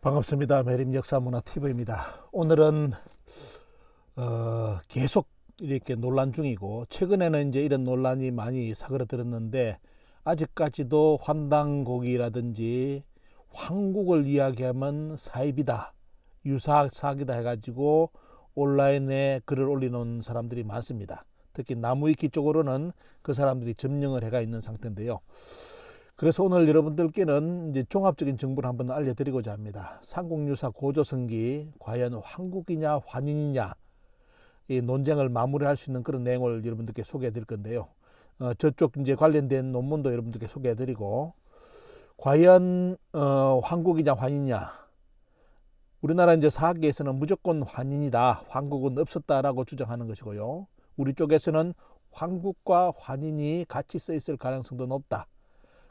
반갑습니다. 매림 역사문화TV입니다. 오늘은 계속 이렇게 논란 중이고, 최근에는 이제 이런 논란이 많이 사그러들었는데, 아직까지도 환단고기라든지 황국을 이야기하면 사입이다, 유사 사기다 해가지고 온라인에 글을 올리는 사람들이 많습니다. 특히 나무위키 쪽으로는 그 사람들이 점령을 해가 있는 상태인데요. 그래서 오늘 여러분들께는 이제 종합적인 정보를 한번 알려드리고자 합니다. 삼국유사 고조선기 과연 황국이냐 환인이냐, 이 논쟁을 마무리할 수 있는 그런 내용을 여러분들께 소개해 드릴 건데요. 저쪽 이제 관련된 논문도 여러분들께 소개해 드리고, 과연 황국이냐 환인이냐, 우리나라 이제 사학계에서는 무조건 환인이다, 황국은 없었다라고 주장하는 것이고요. 우리 쪽에서는 황국과 환인이 같이 써 있을 가능성도 높다,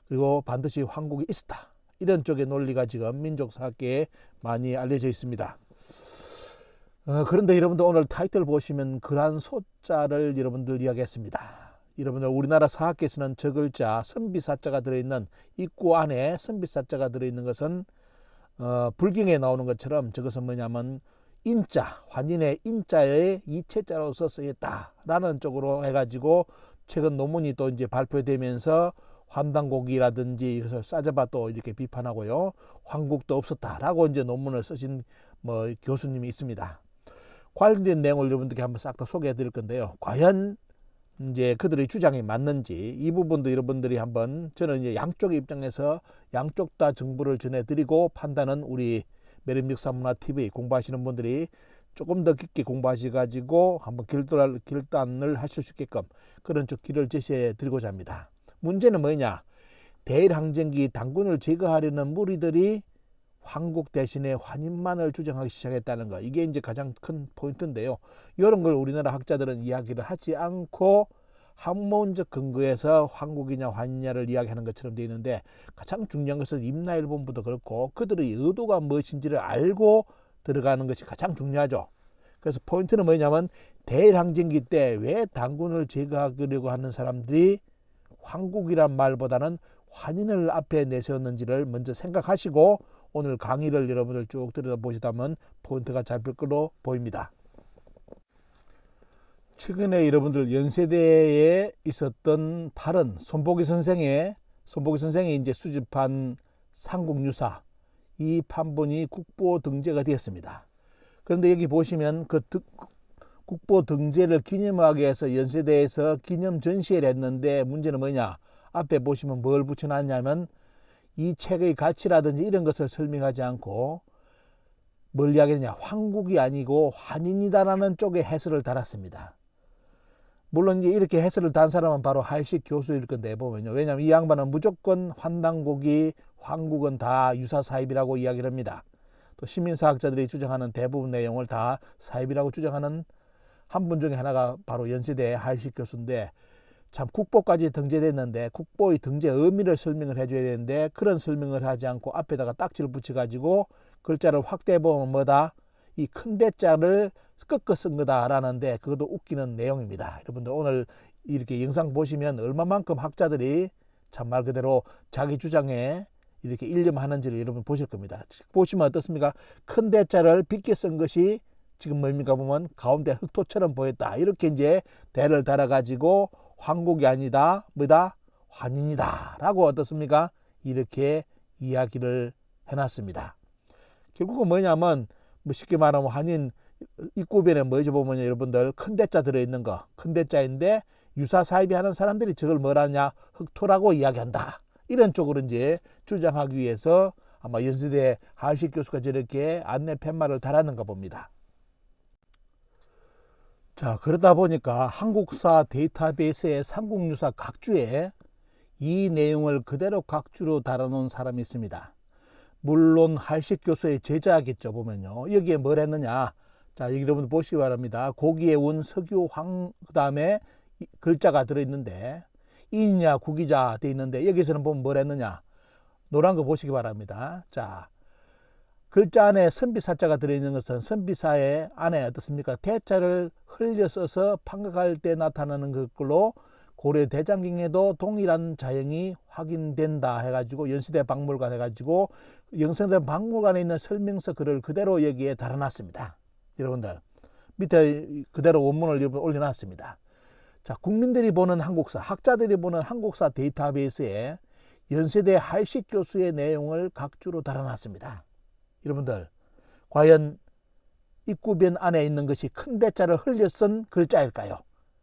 그리고 반드시 황국이 있었다, 이런 쪽의 논리가 지금 민족사학계에 많이 알려져 있습니다. 그런데 여러분들 오늘 타이틀 보시면 그란 소자를 여러분들 이야기했습니다. 여러분들 우리나라 사학계에서는 저 글자 선비사자가 들어있는, 입구 안에 선비사자가 들어있는 것은 불경에 나오는 것처럼 저것은 뭐냐면 인자, 환인의 인자의 이체자로서 쓰였다라는 쪽으로 해가지고 최근 논문이 또 이제 발표되면서 환단고기라든지 이것을 싸잡아 또 이렇게 비판하고요, 황국도 없었다라고 이제 논문을 쓰신 교수님이 있습니다. 관련된 내용을 여러분들께 한번 싹 다 소개해 드릴 건데요. 과연 이제 그들의 주장이 맞는지, 이 부분도 여러분들이 한번, 저는 이제 양쪽의 입장에서 양쪽 다 정보를 전해드리고 판단은 우리 매림역사문화TV 공부하시는 분들이 조금 더 깊게 공부하셔가지고 한번 결단을 하실 수 있게끔 그런 쪽 길을 제시해 드리고자 합니다. 문제는 뭐냐, 대일항쟁기 당군을 제거하려는 무리들이 황국 대신에 환인만을 주장하기 시작했다는 거, 이게 이제 가장 큰 포인트인데요. 이런 걸 우리나라 학자들은 이야기를 하지 않고 학문적 근거에서 황국이냐 환인이냐를 이야기하는 것처럼 되어 있는데, 가장 중요한 것은 임나일본부도 그렇고 그들의 의도가 무엇인지를 알고 들어가는 것이 가장 중요하죠. 그래서 포인트는 뭐냐면, 대일항쟁기 때 왜 당군을 제거하려고 하는 사람들이 황국이란 말보다는 환인을 앞에 내세웠는지를 먼저 생각하시고 오늘 강의를 여러분들 쭉 들여다보시다면 포인트가 잡힐 걸로 보입니다. 최근에 여러분들 연세대에 있었던 발언, 손보기 선생이 이제 수집한 삼국유사, 이 판본이 국보 등재가 되었습니다. 그런데 여기 보시면 그 국보 등재를 기념하기 위해서 연세대에서 기념 전시회를 했는데, 문제는 뭐냐, 앞에 보시면 뭘 붙여놨냐면 이 책의 가치라든지 이런 것을 설명하지 않고 뭘 이야기하느냐, 황국이 아니고 환인이다라는 쪽에 해설을 달았습니다. 물론 이제 이렇게 해설을 단 사람은 바로 할식 교수일 건데 보면요, 왜냐하면 이 양반은 무조건 환단고기, 황국은 다 유사사입이라고 이야기를 합니다. 또 시민사학자들이 주장하는 대부분 내용을 다 사입이라고 주장하는 한 분 중에 하나가 바로 연세대 할식 교수인데, 참 국보까지 등재됐는데 국보의 등재 의미를 설명을 해줘야 되는데 그런 설명을 하지 않고 앞에다가 딱지를 붙여가지고 글자를 확대해보면 뭐다, 이 큰 대자를 꺾어 쓴 거다라는데, 그것도 웃기는 내용입니다. 여러분들 오늘 이렇게 영상 보시면 얼마만큼 학자들이 참 말 그대로 자기 주장에 이렇게 일념하는지를 여러분 보실 겁니다. 보시면 어떻습니까? 큰 대자를 빗게 쓴 것이 지금 뭡니까 보면 가운데 흑토처럼 보였다, 이렇게 이제 대를 달아가지고 황국이 아니다, 뭐다, 환인이다 라고 어떻습니까, 이렇게 이야기를 해놨습니다. 결국은 뭐냐면, 쉽게 말하면 환인 입구변에 뭐죠 보면 여러분들 큰 대자 들어있는 거, 큰 대자인데 유사사입이 하는 사람들이 저걸 뭐라냐, 흑토라고 이야기한다, 이런 쪽으로 이제 주장하기 위해서 아마 연세대 할식 교수가 저렇게 안내 팻말을 달았는가 봅니다. 자, 그러다 보니까 한국사 데이터베이스의 삼국유사 각주에 이 내용을 그대로 각주로 달아놓은 사람이 있습니다. 물론 할식 교수의 제자겠죠. 보면요, 여기에 뭘 했느냐, 자, 여기 여러분 보시기 바랍니다. 고기에 운 석유황, 그 다음에 글자가 들어있는데 인이냐 국이자 되어 있는데, 여기서는 보면 뭘 했느냐, 노란 거 보시기 바랍니다. 자, 글자 안에 선비사자가 들어있는 것은 선비사의 안에 어떻습니까, 대자를 흘려 써서 판각할 때 나타나는 것으로 고려 대장경에도 동일한 자형이 확인된다 해가지고 연세대 박물관 해가지고 연세대 박물관에 있는 설명서 글을 그대로 여기에 달아놨습니다. 여러분들 밑에 그대로 원문을 올려놨습니다. 자, 국민들이 보는 한국사, 학자들이 보는 한국사 데이터베이스에 연세대 할식 교수의 내용을 각주로 달아놨습니다. 여러분들 과연 입구변 안에 있는 것이 큰 대자를 흘려 쓴 글자일까요?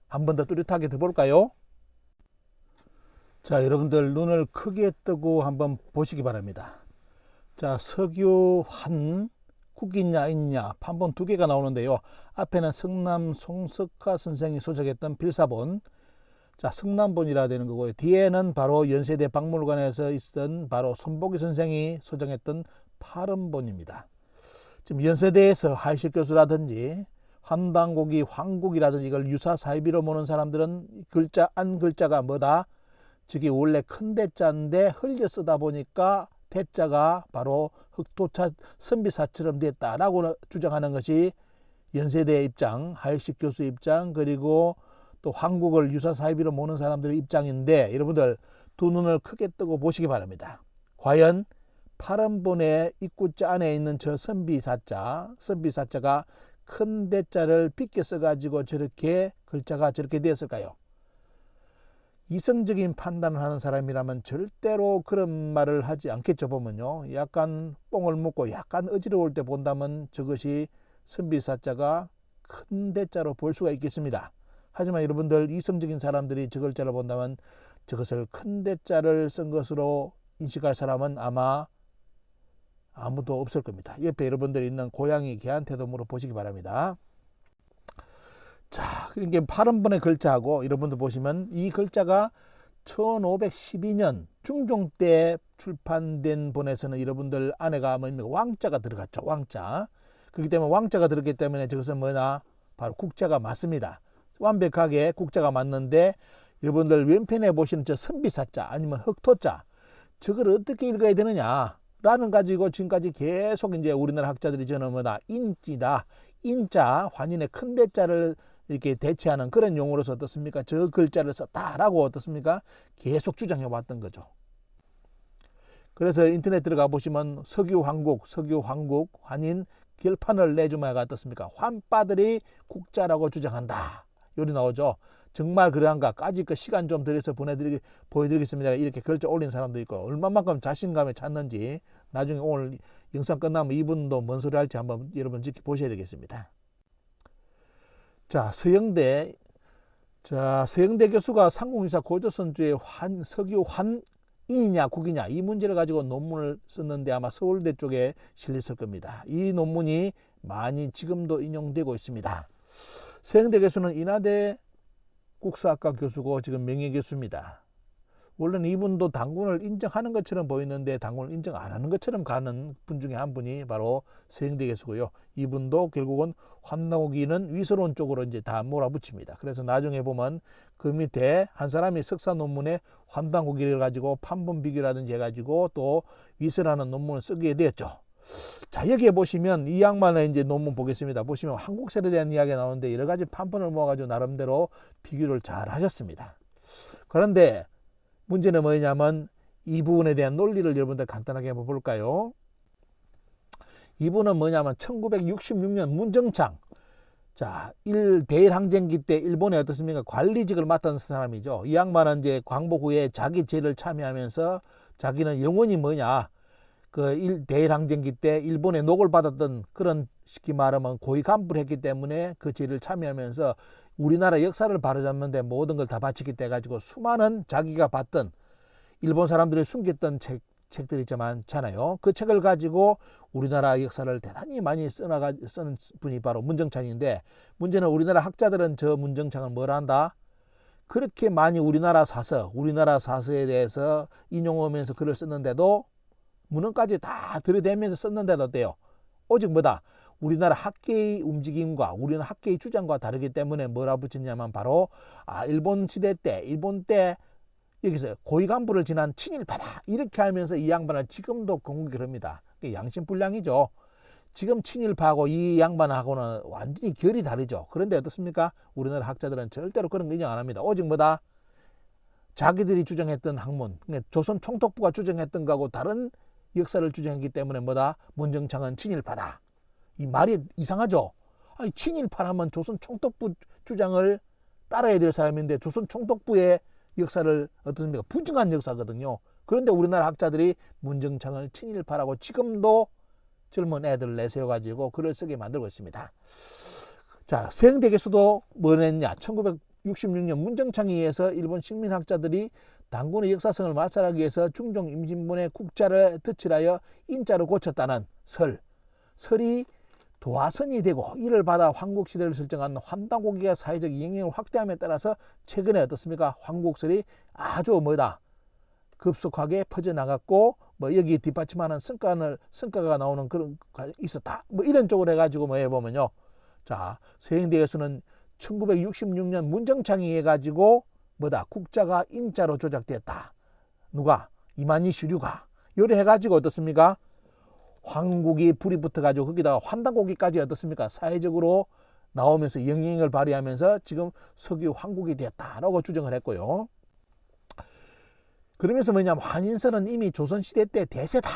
한 번 더 뚜렷하게 들어볼까요? 자, 여러분들 눈을 크게 뜨고 한번 보시기 바랍니다. 자, 석유환 국이냐 있냐 판본 두 개가 나오는데요. 앞에는 성남 송석화 선생이 소장했던 필사본, 자 성남본이라 되는 거고요. 뒤에는 바로 연세대 박물관에서 있었던 바로 손보기 선생이 소장했던 파른본입니다. 지금 연세대에서 할식 교수라든지 한당고기, 황국이라든지 이걸 유사 사이비로 보는 사람들은 글자 안 글자가 뭐다? 저게 원래 큰 대자인데 흘려 쓰다 보니까 대자가 바로 흑토차 선비사처럼 됐다라고 주장하는 것이 연세대의 입장, 할식 교수의 입장, 그리고 또 한국을 유사 사이비로 보는 사람들의 입장인데, 여러분들 두 눈을 크게 뜨고 보시기 바랍니다. 과연 파른본의 입구자 안에 있는 저 선비사자가 큰 대자를 빗겨 써가지고 저렇게 글자가 저렇게 되었을까요? 이성적인 판단을 하는 사람이라면 절대로 그런 말을 하지 않겠죠. 보면요, 약간 뽕을 묻고 약간 어지러울 때 본다면 저것이 선비사자가 큰 대자로 볼 수가 있겠습니다. 하지만 여러분들 이성적인 사람들이 저 글자를 본다면 저것을 큰 대자를 쓴 것으로 인식할 사람은 아마 아무도 없을 겁니다. 옆에 여러분들이 있는 고양이 개한테도 물어보시기 바랍니다. 자, 이게 파른본의 글자하고 여러분들 보시면 이 글자가 1512년 중종 때 출판된 본에서는 여러분들 안에가 뭡니까? 왕자가 들어갔죠. 왕자. 그렇기 때문에 왕자가 들었기 때문에 저것은 뭐냐? 바로 국자가 맞습니다. 완벽하게 국자가 맞는데, 여러분들 왼편에 보시는 저 선비사자 아니면 흑토자, 저걸 어떻게 읽어야 되느냐 라는 가지고 지금까지 계속 이제 우리나라 학자들이 저는 뭐다? 인지다. 인자, 환인의 큰 대자를 이렇게 대체하는 그런 용어로서 어떻습니까? 저 글자를 썼다라고 어떻습니까? 계속 주장해 왔던 거죠. 그래서 인터넷 들어가 보시면 석유황국, 환인 결판을 내주마가 어떻습니까? 환빠들이 국자라고 주장한다. 요리 나오죠. 정말 그러한가? 까짓 그 시간 좀 들여서 보여드리겠습니다. 이렇게 글자 올린 사람도 있고, 얼마만큼 자신감에 찼는지 나중에 오늘 영상 끝나면 이분도 뭔 소리 할지 한번 여러분 지켜보셔야 되겠습니다. 자, 서영대 교수가 상공유사 고조선주의 석유 환인이냐 국이냐 이 문제를 가지고 논문을 썼는데 아마 서울대 쪽에 실렸을 겁니다. 이 논문이 많이 지금도 인용되고 있습니다. 서영대 교수는 인하대 국사학과 교수고 지금 명예교수입니다. 원래는 이분도 당군을 인정하는 것처럼 보이는데 당군을 인정 안 하는 것처럼 가는 분 중에 한 분이 바로 서영대 교수고요. 이분도 결국은 환나오기는 위서론 쪽으로 이제 다 몰아붙입니다. 그래서 나중에 보면 그 밑에 한 사람이 석사 논문에 환단고기를 가지고 판본 비교라든지 해가지고 또 위서라는 논문을 쓰게 되었죠. 자, 여기에 보시면 이 양반의 이제 논문 보겠습니다. 보시면 한국사에 대한 이야기가 나오는데 여러 가지 판본을 모아가지고 나름대로 비교를 잘 하셨습니다. 그런데 문제는 뭐냐면 이 부분에 대한 논리를 여러분들 간단하게 한번 볼까요? 이분은 뭐냐면 1966년 문정창, 자, 대일항쟁기 때 일본에 어떻습니까? 관리직을 맡은 사람이죠. 이 양반은 이제 광복 후에 자기 제를 참여하면서 자기는 영원히 뭐냐, 그 대일항쟁기 때 일본에 녹을 받았던 그런 쉽게 말하면 고위 간부를 했기 때문에 그 제를 참여하면서 우리나라 역사를 바로잡는데 모든 걸 다 바치기 때 가지고 수많은 자기가 봤던 일본 사람들이 숨겼던 책들이 많잖아요. 그 책을 가지고 우리나라 역사를 대단히 많이 쓰는 분이 바로 문정창인데, 문제는 우리나라 학자들은 저 문정창을 뭐라 한다? 그렇게 많이 우리나라 사서에 대해서 인용하면서 글을 썼는데도 문헌까지 다 들이대면서 썼는데도 어때요? 오직 뭐다? 우리나라 학계의 움직임과 우리나라 학계의 주장과 다르기 때문에 뭐라 붙였냐면 바로 일본 시대 때 여기서 고위 간부를 지난 친일파다 이렇게 하면서 이 양반을 지금도 공격을 합니다. 양심불량이죠. 지금 친일파하고 이 양반하고는 완전히 결이 다르죠. 그런데 어떻습니까? 우리나라 학자들은 절대로 그런 거 인정 안 합니다. 오직 뭐다? 자기들이 주장했던 학문, 그러니까 조선 총독부가 주장했던 거하고 다른 역사를 주장했기 때문에 뭐다? 문정창은 친일파다. 이 말이 이상하죠? 아니, 친일파라면 조선 총독부 주장을 따라야 될 사람인데 조선 총독부의 역사를 어떻습니까? 부정한 역사거든요. 그런데 우리나라 학자들이 문정창을 친일파라고 지금도 젊은 애들 내세워가지고 글을 쓰게 만들고 있습니다. 자, 서영대 교수도 뭘 했냐? 1966년 문정창에 의해서 일본 식민학자들이 당군의 역사성을 말살하기 위해서 중종 임신분의 국자를 덧칠하여 인자로 고쳤다는 설이 도화선이 되고 이를 받아 황국시대를 설정한 환단고기가 사회적 영향을 확대함에 따라서 최근에 어떻습니까? 황국설이 아주 뭐다? 급속하게 퍼져나갔고 뭐 여기 뒷받침하는 성과가 나오는 그런 있었다. 뭐 이런 쪽으로 해가지고 뭐 해보면요. 자, 서영대 교수는 1966년 문정창이 해가지고 뭐다? 국자가 인자로 조작됐다. 누가? 이만희 시류가. 요래 해가지고 어떻습니까? 황국이 불이 붙어가지고 거기다가 환단고기까지 어떻습니까? 사회적으로 나오면서 영향을 발휘하면서 지금 석유 황국이 됐다라고 주장을 했고요. 그러면서 뭐냐면 환인설은 이미 조선시대 때 대세다.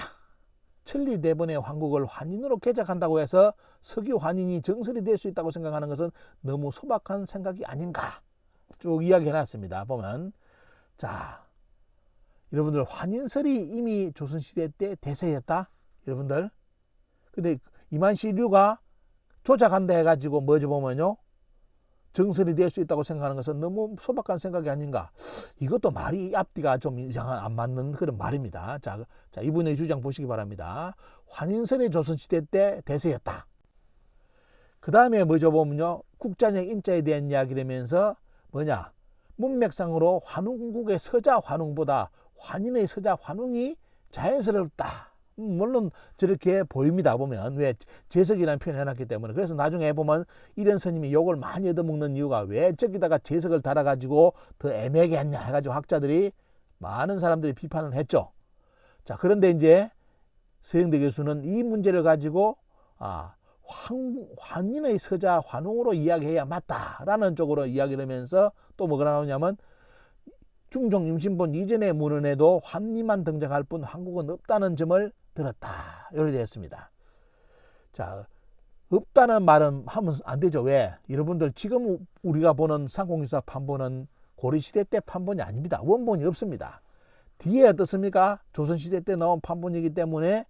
천리대번의 황국을 환인으로 개작한다고 해서 석유 환인이 정설이 될 수 있다고 생각하는 것은 너무 소박한 생각이 아닌가. 쭉 이야기해놨습니다. 보면 자, 여러분들 환인설이 이미 조선시대 때 대세였다. 여러분들 근데 이만시류가 조작한다 해가지고 뭐죠 보면요 정설이 될 수 있다고 생각하는 것은 너무 소박한 생각이 아닌가. 이것도 말이 앞뒤가 좀 이상한 안 맞는 그런 말입니다. 자 이분의 주장 보시기 바랍니다. 환인설이 조선시대 때 대세였다. 그 다음에 뭐죠 보면요 국자적 인자에 대한 이야기라면서 뭐냐 문맥상으로 환웅국의 서자 환웅보다 환인의 서자 환웅이 자연스럽다. 물론 저렇게 보입니다. 보면 왜 재석이라는 표현을 해놨기 때문에. 그래서 나중에 보면 이런 스님이 욕을 많이 얻어먹는 이유가 왜 저기다가 재석을 달아가지고 더 애매하게 했냐 해가지고 학자들이 많은 사람들이 비판을 했죠. 자, 그런데 이제 서영대 교수는 이 문제를 가지고 환인의 서자 환웅으로 이야기해야 맞다라는 쪽으로 이야기를 하면서 또 뭐가 나오냐면 중종 임신분 이전의 문헌에도 환인만 등장할 뿐 한국은 없다는 점을 들었다. 이렇게 되었습니다. 자, 없다는 말은 하면 안 되죠. 왜? 여러분들 지금 우리가 보는 상공유사 판본은 고려시대 때 판본이 아닙니다. 원본이 없습니다. 뒤에 어떻습니까? 조선시대 때 나온 판본이기 때문에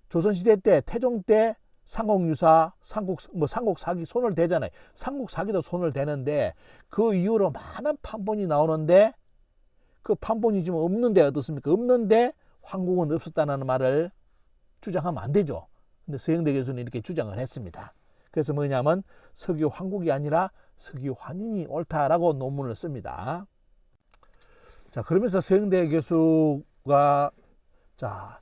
조선시대 때 태종 때 상공유사, 삼국사기 손을 대잖아요. 삼국사기도 손을 대는데 그 이후로 많은 판본이 나오는데 그 판본이 지금 없는데 어떻습니까? 없는데 황국은 없었다는 말을 주장하면 안 되죠. 근데 서영대 교수는 이렇게 주장을 했습니다. 그래서 뭐냐면 석유 황국이 아니라 석유 환인이 옳다라고 논문을 씁니다. 자, 그러면서 서영대 교수가 자,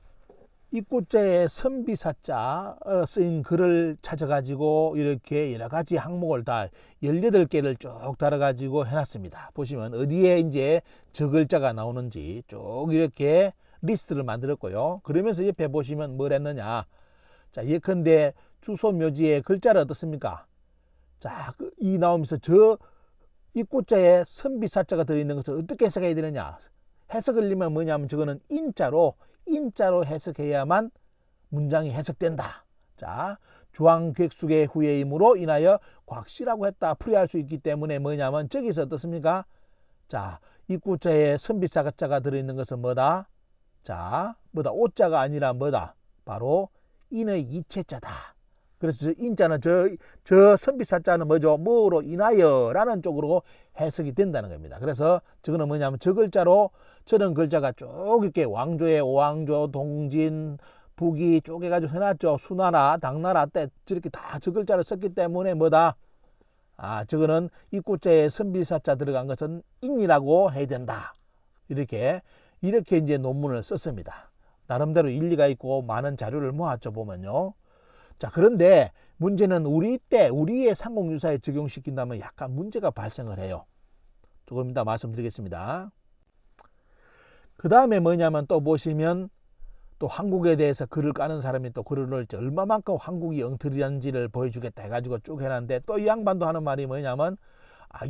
입구자에 선비사자 쓰인 글을 찾아가지고 이렇게 여러 가지 항목을 다 18개를 쭉 달아가지고 해놨습니다. 보시면 어디에 이제 저 글자가 나오는지 쭉 이렇게 리스트를 만들었고요. 그러면서 옆에 보시면 뭘 했느냐. 자, 예컨대 주소 묘지에 글자를 어떻습니까? 자, 이 나오면서 저 입구자에 선비사자가 들어있는 것을 어떻게 해석해야 되느냐. 해석을 하면 뭐냐면 저거는 인자로 해석해야만 문장이 해석된다. 자, 주황객숙의 후예임으로 인하여 곽씨라고 했다. 풀이할 수 있기 때문에 뭐냐면 저기서 어떻습니까? 자, 입구자에 선비사자가 들어있는 것은 뭐다? 자, 뭐다? 오자가 아니라 뭐다? 바로 인의 이체자다. 그래서 저 인자는 저 선비사자는 뭐죠? 뭐로 인하여 라는 쪽으로 해석이 된다는 겁니다. 그래서 저거는 뭐냐면 저 글자로 저런 글자가 쭉 이렇게 왕조의 오왕조, 동진, 북이 쭉 해가지고 해놨죠. 수나라, 당나라 때 저렇게 다 저 글자를 썼기 때문에 뭐다? 저거는 입구자에 선비사자 들어간 것은 인이라고 해야 된다. 이렇게 이제 논문을 썼습니다. 나름대로 일리가 있고 많은 자료를 모았죠. 보면요. 자, 그런데 문제는 우리의 상공유사에 적용시킨다면 약간 문제가 발생을 해요. 조금 이따 말씀드리겠습니다. 그 다음에 뭐냐면 또 보시면 또 한국에 대해서 글을 까는 사람이 또 글을 넣을지 얼마만큼 한국이 엉터리한지를 보여주겠다 해가지고 쭉 해놨는데 또 이 양반도 하는 말이 뭐냐면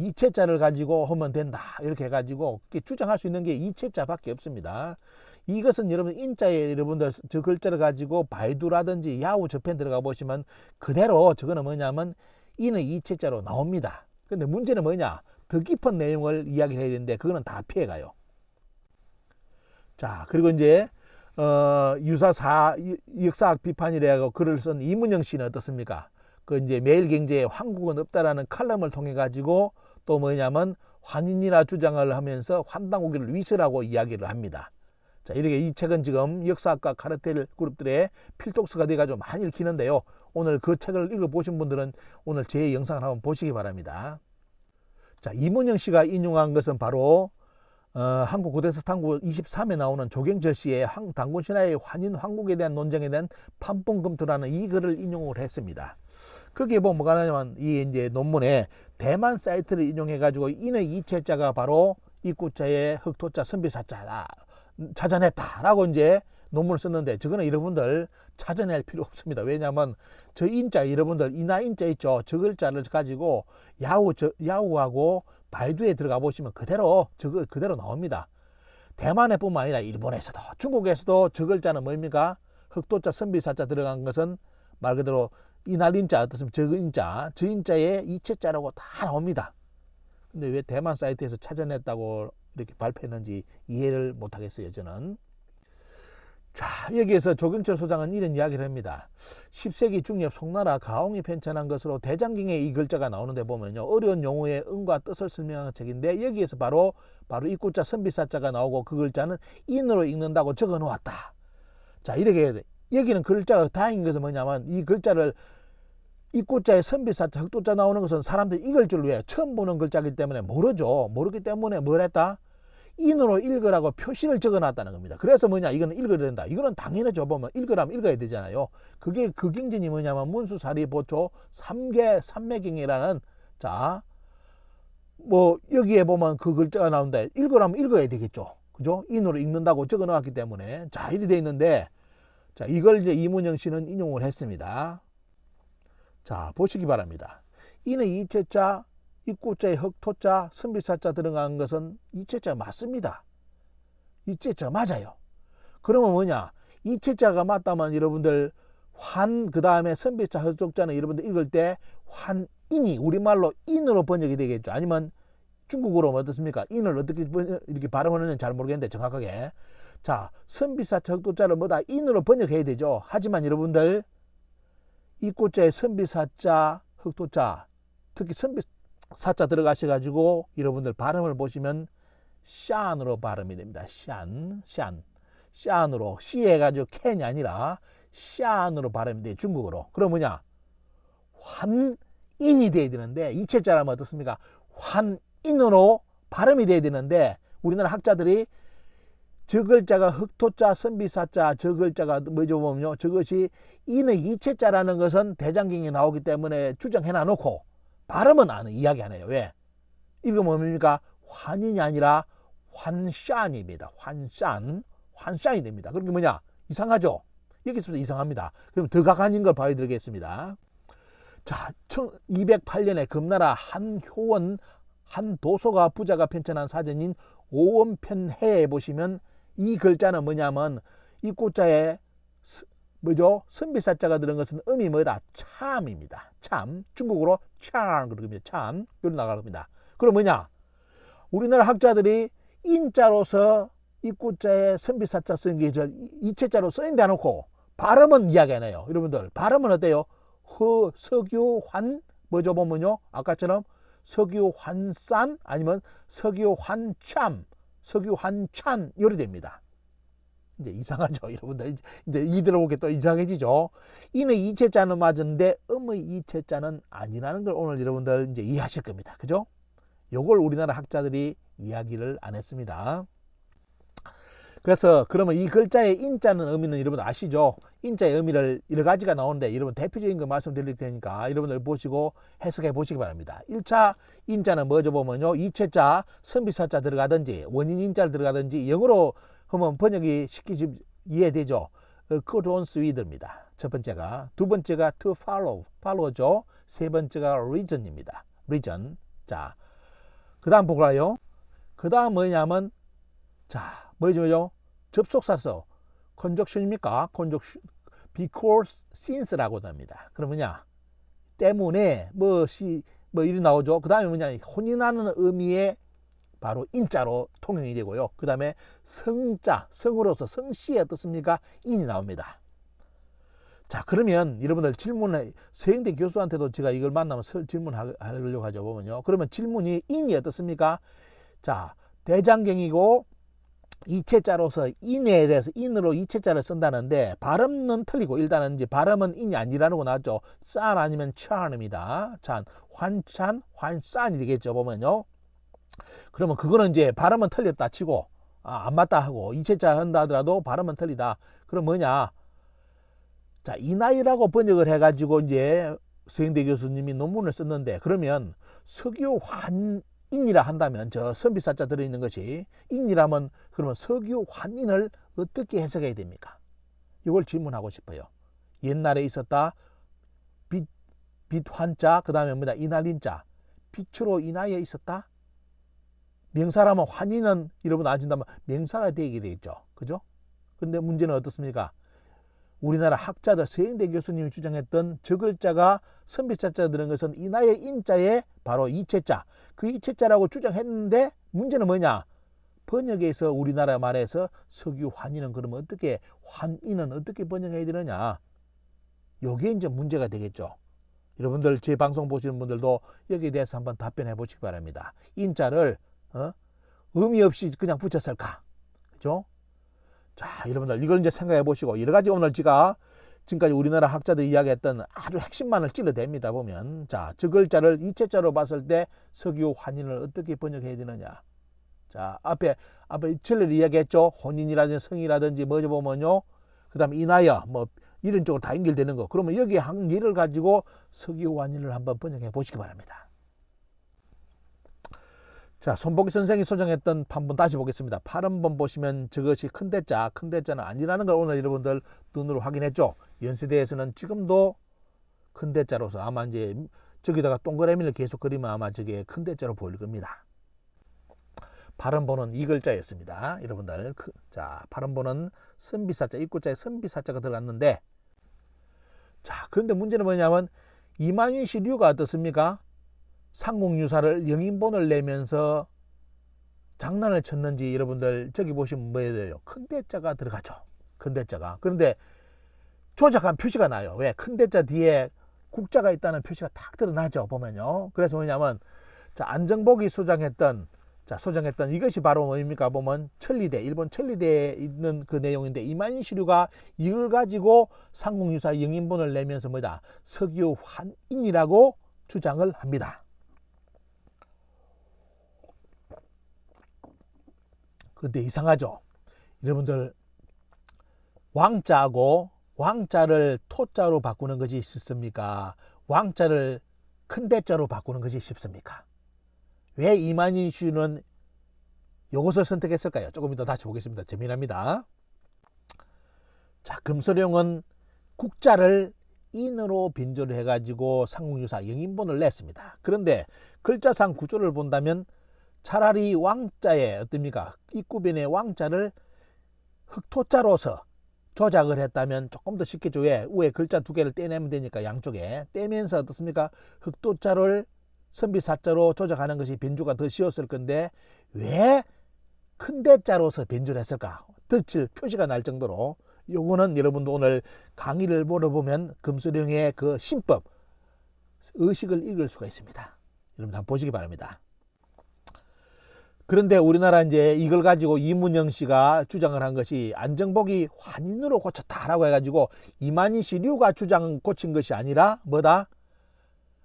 이체자를 가지고 하면 된다 이렇게 해가지고 주장할 수 있는 게 이체자밖에 없습니다. 이것은 여러분 인자에 여러분들 저 글자를 가지고 바이두라든지 야후 저편 들어가 보시면 그대로 저거는 뭐냐면 이는 이체자로 나옵니다. 근데 문제는 뭐냐, 더 깊은 내용을 이야기를 해야 되는데 그거는 다 피해가요. 자, 그리고 이제 유사 역사학 비판이라고 글을 쓴 이문영 씨는 어떻습니까? 그 이제 매일경제에 황국은 없다라는 칼럼을 통해 가지고 또 뭐냐면 환인이라 주장을 하면서 환단고기를 위설하고 이야기를 합니다. 자, 이렇게 이 책은 지금 역사학과 카르텔 그룹들의 필독서가 돼가지고 많이 읽히는데요. 오늘 그 책을 읽어보신 분들은 오늘 제 영상을 한번 보시기 바랍니다. 자, 이문영 씨가 인용한 것은 바로 한국 고대서 탐구 23에 나오는 조경철 씨의 단군신화의 환인 황국에 대한 논쟁에 대한 판본검토라는 이 글을 인용을 했습니다. 거기에 보면 뭐가 나냐면 이 이제 논문에 대만 사이트를 인용해 가지고 이는 이체자가 바로 입구자의 흑토자 선비사자다 찾아냈다라고 이제 논문을 썼는데 저거는 여러분들 찾아낼 필요 없습니다. 왜냐하면 저 인자 여러분들 이나 인자 있죠. 저 글자를 가지고 야후하고 바이두에 들어가 보시면 그대로 저거 그대로 나옵니다. 대만에 뿐만 아니라 일본에서도 중국에서도 저 글자는 뭡니까? 흑토자 선비사자 들어간 것은 말 그대로 이날인자 어떻습니까? 저 인자에 이체자라고 다 나옵니다. 근데 왜 대만 사이트에서 찾아냈다고 이렇게 발표했는지 이해를 못하겠어요, 저는. 자, 여기에서 조경철 소장은 이런 이야기를 합니다. 10세기 중엽 송나라 가홍이 편찬한 것으로 대장경에 이 글자가 나오는데 보면요, 어려운 용어의 의미와 뜻을 설명하는 책인데 여기에서 바로 입구자 선비사자가 나오고 그 글자는 인으로 읽는다고 적어 놓았다. 자, 이렇게 여기는 글자가 다행인 것은 뭐냐면 이 글자를 입구자에 선비사자 흑도자 나오는 것은 사람들이 읽을 줄 왜 처음 보는 글자이기 때문에 모르죠. 모르기 때문에 뭘 했다? 인으로 읽으라고 표시를 적어 놨다는 겁니다. 그래서 뭐냐, 이거는 읽어야 된다. 이거는 당연하죠. 보면 읽으라면 읽어야 되잖아요. 그게 그 경전이 뭐냐면 문수사리 보초 삼매경이라는, 자, 뭐 여기에 보면 그 글자가 나오는데 읽으라면 읽어야 되겠죠. 그죠? 인으로 읽는다고 적어 놨기 때문에. 자, 이리 돼 있는데, 자, 이걸 이제 이문영 씨는 인용을 했습니다. 자, 보시기 바랍니다. 이는 이체자, 입구자에 흑토자, 선비사자 들어간 것은 이체자 맞습니다. 이체자 맞아요. 그러면 뭐냐? 이체자가 맞다면 여러분들 그 다음에 선비자 흑토자는 여러분들 읽을 때 환인이 우리말로 인으로 번역이 되겠죠. 아니면 중국어로 어떻습니까? 인을 어떻게 이렇게 발음하는지 잘 모르겠는데 정확하게. 자, 선비사자 흑토자를 뭐다 인으로 번역해야 되죠. 하지만 여러분들 입구자에 선비사자 흑토자, 특히 선비사자 들어가셔가지고 여러분들 발음을 보시면 샨으로 발음이 됩니다. 샨으로 씨 해가지고 캔이 아니라 샨으로 발음이 돼, 중국어로. 그럼 뭐냐, 환인이 돼야 되는데 이체자라면 어떻습니까? 환인으로 발음이 돼야 되는데 우리나라 학자들이 저 글자가 흑토자 선비사자, 저 글자가 뭐죠 보면요, 저것이 이는 이체자라는 것은 대장경에 나오기 때문에 주장해 놔놓고 발음은 이야기 안 해요. 왜? 읽으면 뭡니까? 환인이 아니라 환샨입니다. 환샨이 됩니다. 그러니까 뭐냐? 이상하죠? 여기서부터 이상합니다. 그럼 더 강한 걸 봐드리겠습니다. 자, 1208년에 금나라 한효원 한도소가 부자가 편찬한 사전인 오원편해에 보시면 이 글자는 뭐냐면 입구자에 뭐죠? 선비사자가 들은 것은 음이 뭐다? 참입니다. 참. 중국어로 참 그럽니다. 참. 여기 나갑니다. 그럼 뭐냐? 우리나라 학자들이 인자로서 입구자에 선비사자 쓴 게 이체자로 쓰인데 안 놓고 발음은 이야기 안 해요. 여러분들 발음은 어때요? 석유환 뭐죠 보면요, 아까처럼 석유환산 아니면 석유환참, 석유환찬 요리 됩니다. 이제 이상하죠, 여러분들. 이제 이대로 보게 또 이상해지죠. 이는 이체자는 맞은데 음의 이체자는 아니라는 걸 오늘 여러분들 이제 이해하실 겁니다. 그죠? 요걸 우리나라 학자들이 이야기를 안 했습니다. 그래서 그러면 이 글자의 인자는 의미는 여러분 아시죠? 인자의 의미를 여러 가지가 나오는데 여러분 대표적인 거 말씀드릴 테니까 여러분들 보시고 해석해 보시기 바랍니다. 1차 인자는 뭐죠 보면요, 2체자 선비사자 들어가든지 원인 인자를 들어가든지 영어로 하면 번역이 쉽게 이해되죠. Could on Sweet입니다. 첫 번째가. 두 번째가 to follow죠. 세 번째가 reason입니다. reason. 자, 그 다음 볼까요? 그 다음 뭐냐면, 자, 뭐죠? 접속사서. conjunction입니까? because since라고 합니다. 그럼 뭐냐? 때문에, 뭐 이리 나오죠. 그 다음에 뭐냐? 혼인하는 의미의 바로 인자로 통용이 되고요. 그 다음에 성자, 성으로서 성씨에 어떻습니까? 인이 나옵니다. 자, 그러면 여러분들 질문을 서영대 교수한테도 제가 이걸 만나면 질문하려고 하죠. 보면요. 그러면 질문이 인이 어떻습니까? 자, 대장경이고 이체자로서 인에 대해서 인으로 이체자를 쓴다는데 발음은 틀리고 일단은 이제 발음은 인이 아니라는 거 나왔죠. 짠 아니면 찬입니다. 찬, 환찬, 환산이 되겠죠. 보면요. 그러면 그거는 이제 발음은 틀렸다 치고 안 맞다 하고 이체자 한다 하더라도 발음은 틀리다. 그럼 뭐냐? 자, 이 나이라고 번역을 해가지고 이제 서영대 교수님이 논문을 썼는데 그러면 석유 환인이라 한다면 저 선비사자 들어있는 것이 인이라면 그러면 석유 환인을 어떻게 해석해야 됩니까? 이걸 질문하고 싶어요. 옛날에 있었다 빛 환자 그 다음에 뭐다 이날인자 빛으로 이 나이에 있었다. 명사라면 환인은 여러분 아신다면 명사가 되게 되겠죠. 그죠? 근데 문제는 어떻습니까? 우리나라 학자들 서영대 교수님이 주장했던 저글자가 선비자자 들은 것은 이 나이의 인자에 바로 이체자 그 이체자라고 주장했는데 문제는 뭐냐? 번역에서 우리나라 말에서 석유 환인은 그러면 어떻게 환인은 어떻게 번역해야 되느냐? 요게 이제 문제가 되겠죠. 여러분들 제 방송 보시는 분들도 여기에 대해서 한번 답변해 보시기 바랍니다. 인자를 의미 없이 그냥 붙였을까? 그죠? 자, 여러분들 이걸 이제 생각해 보시고 여러 가지 오늘 제가 지금까지 우리나라 학자들이 이야기했던 아주 핵심만을 찔러댑니다. 보면 자, 저 글자를 이체자로 봤을 때 석유 환인을 어떻게 번역해야 되느냐? 자, 앞에 전례를 이야기했죠. 혼인이라든지 성이라든지 뭐죠 보면요. 그다음에 이나야 뭐 이런 쪽으로 다 연결되는 거. 그러면 여기 한 예를 가지고 석유 환인을 한번 번역해 보시기 바랍니다. 자, 손보기 선생이 소정했던 판본 다시 보겠습니다. 8번 보시면 저것이 큰 대자는 아니라는 걸 오늘 여러분들 눈으로 확인했죠. 연세대에서는 지금도 큰 대자로서 아마 이제 저기다가 동그라미를 계속 그리면 아마 저게 큰 대자로 보일 겁니다. 8번은 이 글자였습니다. 여러분들 자, 8번은 선비사자 입구자에 선비사자가 들어갔는데 자, 그런데 문제는 뭐냐면 이만희씨류가 어떻습니까? 상공유사를 영인본을 내면서 장난을 쳤는지 여러분들 저기 보시면 뭐예요? 큰 대자가 들어가죠. 큰 대자가. 그런데 조작한 표시가 나요. 왜? 큰 대자 뒤에 국자가 있다는 표시가 탁 드러나죠. 보면요. 그래서 뭐냐면 자, 안정복이 소장했던 이것이 바로 뭡니까? 보면 천리대, 일본 천리대에 있는 그 내용인데 이만희씨류가 이걸 가지고 상공유사 영인본을 내면서 뭐다? 석유 환인이라고 주장을 합니다. 근데 이상하죠. 여러분들 왕자하고 왕자를 토자로 바꾸는 것이 쉽습니까? 왕자를 큰 대자로 바꾸는 것이 쉽습니까? 왜 이만희씨는 이것을 선택했을까요? 조금 이따 다시 보겠습니다. 재미납니다. 자, 금소룡은 국자를 인으로 변조를 해가지고 상공유사 영인본을 냈습니다. 그런데 글자상 구조를 본다면 차라리 왕자의 어떻습니까? 입구변의 왕자를 흑토자로서 조작을 했다면 조금 더 쉽겠죠. 왜? 위에 글자 두 개를 떼내면 되니까 양쪽에 떼면서 어떻습니까? 흑토자를 선비사자로 조작하는 것이 변주가 더 쉬웠을 건데 왜 큰 대자로서 변주를 했을까? 덧칠 표시가 날 정도로 요거는 여러분도 오늘 강의를 보면 금수령의 그 신법 의식을 읽을 수가 있습니다. 여러분 한번 보시기 바랍니다. 그런데 우리나라 이제 이걸 가지고 이문영 씨가 주장을 한 것이 안정복이 환인으로 고쳤다라고 해가지고 이만희씨류가 고친 것이 아니라 뭐다?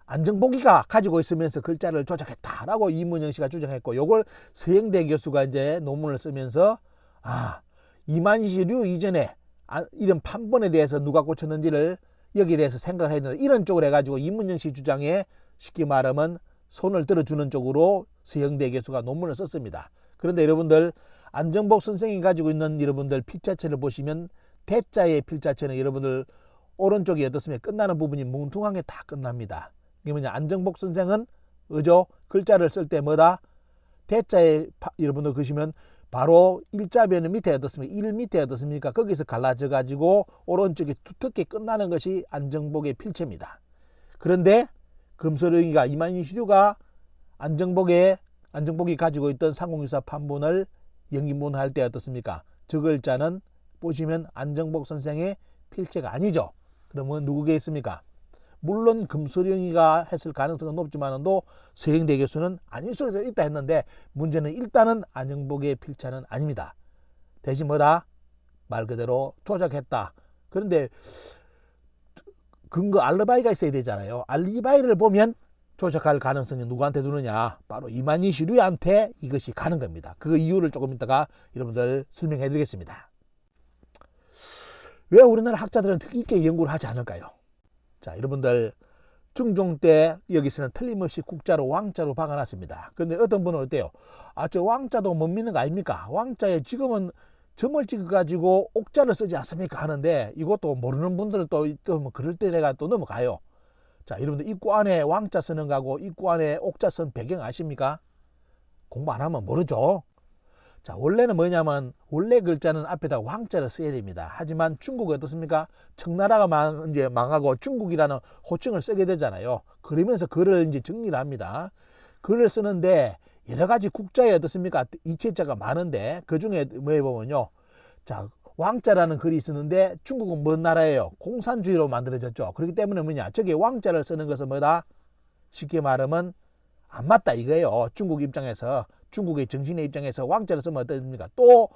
안정복이가 가지고 있으면서 글자를 조작했다라고 이문영 씨가 주장했고 요걸 서영대 교수가 이제 논문을 쓰면서 이만희씨류 이전에 이런 판본에 대해서 누가 고쳤는지를 여기에 대해서 생각을 해야 된다. 이런 쪽으로 해가지고 이문영 씨 주장에 쉽게 말하면 손을 들어주는 쪽으로 서영대 교수가 논문을 썼습니다. 그런데 여러분들 안정복 선생이 가지고 있는 여러분들 필자체를 보시면 대자의 필자체는 여러분들 오른쪽이 어떻습니까? 끝나는 부분이 뭉퉁하게 다 끝납니다. 이게 뭐냐? 안정복 선생은 글자를 쓸 때 뭐다? 대자에 여러분들 그시면 바로 일자변의 밑에 어떻습니까? 1 밑에 어떻습니까? 거기서 갈라져 가지고 오른쪽에 두텁게 끝나는 것이 안정복의 필체입니다. 그런데 금서령이가 이만희슈류가 안정복이 가지고 있던 상공유사 판본을 영인본할 때 어떻습니까? 저 글자는 보시면 안정복 선생의 필체가 아니죠. 그러면 누구겠습니까? 물론 금서령이가 했을 가능성은 높지만도 서영대 교수는 아닐 수도 있다 했는데 문제는 일단은 안정복의 필체는 아닙니다. 대신 뭐다? 말 그대로 조작했다. 그런데 근거 알리바이가 있어야 되잖아요. 알리바이를 보면 조작할 가능성이 누구한테 두느냐? 바로 이만희슈류한테 이것이 가는 겁니다. 그 이유를 조금 이따가 여러분들 설명해 드리겠습니다. 왜 우리나라 학자들은 특히 있게 연구를 하지 않을까요? 자, 여러분들 중종 때 여기서는 틀림없이 국자로 왕자로 박아놨습니다. 그런데 어떤 분은 어때요? 저 왕자도 못 믿는 거 아닙니까? 왕자에 지금은 점을 찍어가지고 옥자를 쓰지 않습니까? 하는데 이것도 모르는 분들은 또 뭐 그럴 때 내가 또 넘어가요. 자, 여러분들 입구 안에 왕자 쓰는 거하고 입구 안에 옥자 쓴 배경 아십니까? 공부 안 하면 모르죠. 자, 원래는 뭐냐면 원래 글자는 앞에다 왕자를 써야 됩니다. 하지만 중국은 어떻습니까? 청나라가 이제 망하고 중국이라는 호칭을 쓰게 되잖아요. 그러면서 글을 이제 정리를 합니다. 글을 쓰는데 여러 가지 국자에 어떻습니까? 이체자가 많은데 그 중에 뭐 해보면요. 자, 왕자라는 글이 있었는데 중국은 뭔 나라예요? 공산주의로 만들어졌죠. 그렇기 때문에 뭐냐? 저게 왕자를 쓰는 것은 뭐다? 쉽게 말하면 안 맞다 이거예요. 중국 입장에서, 중국의 정신의 입장에서 왕자를 쓰면 어떻습니까? 또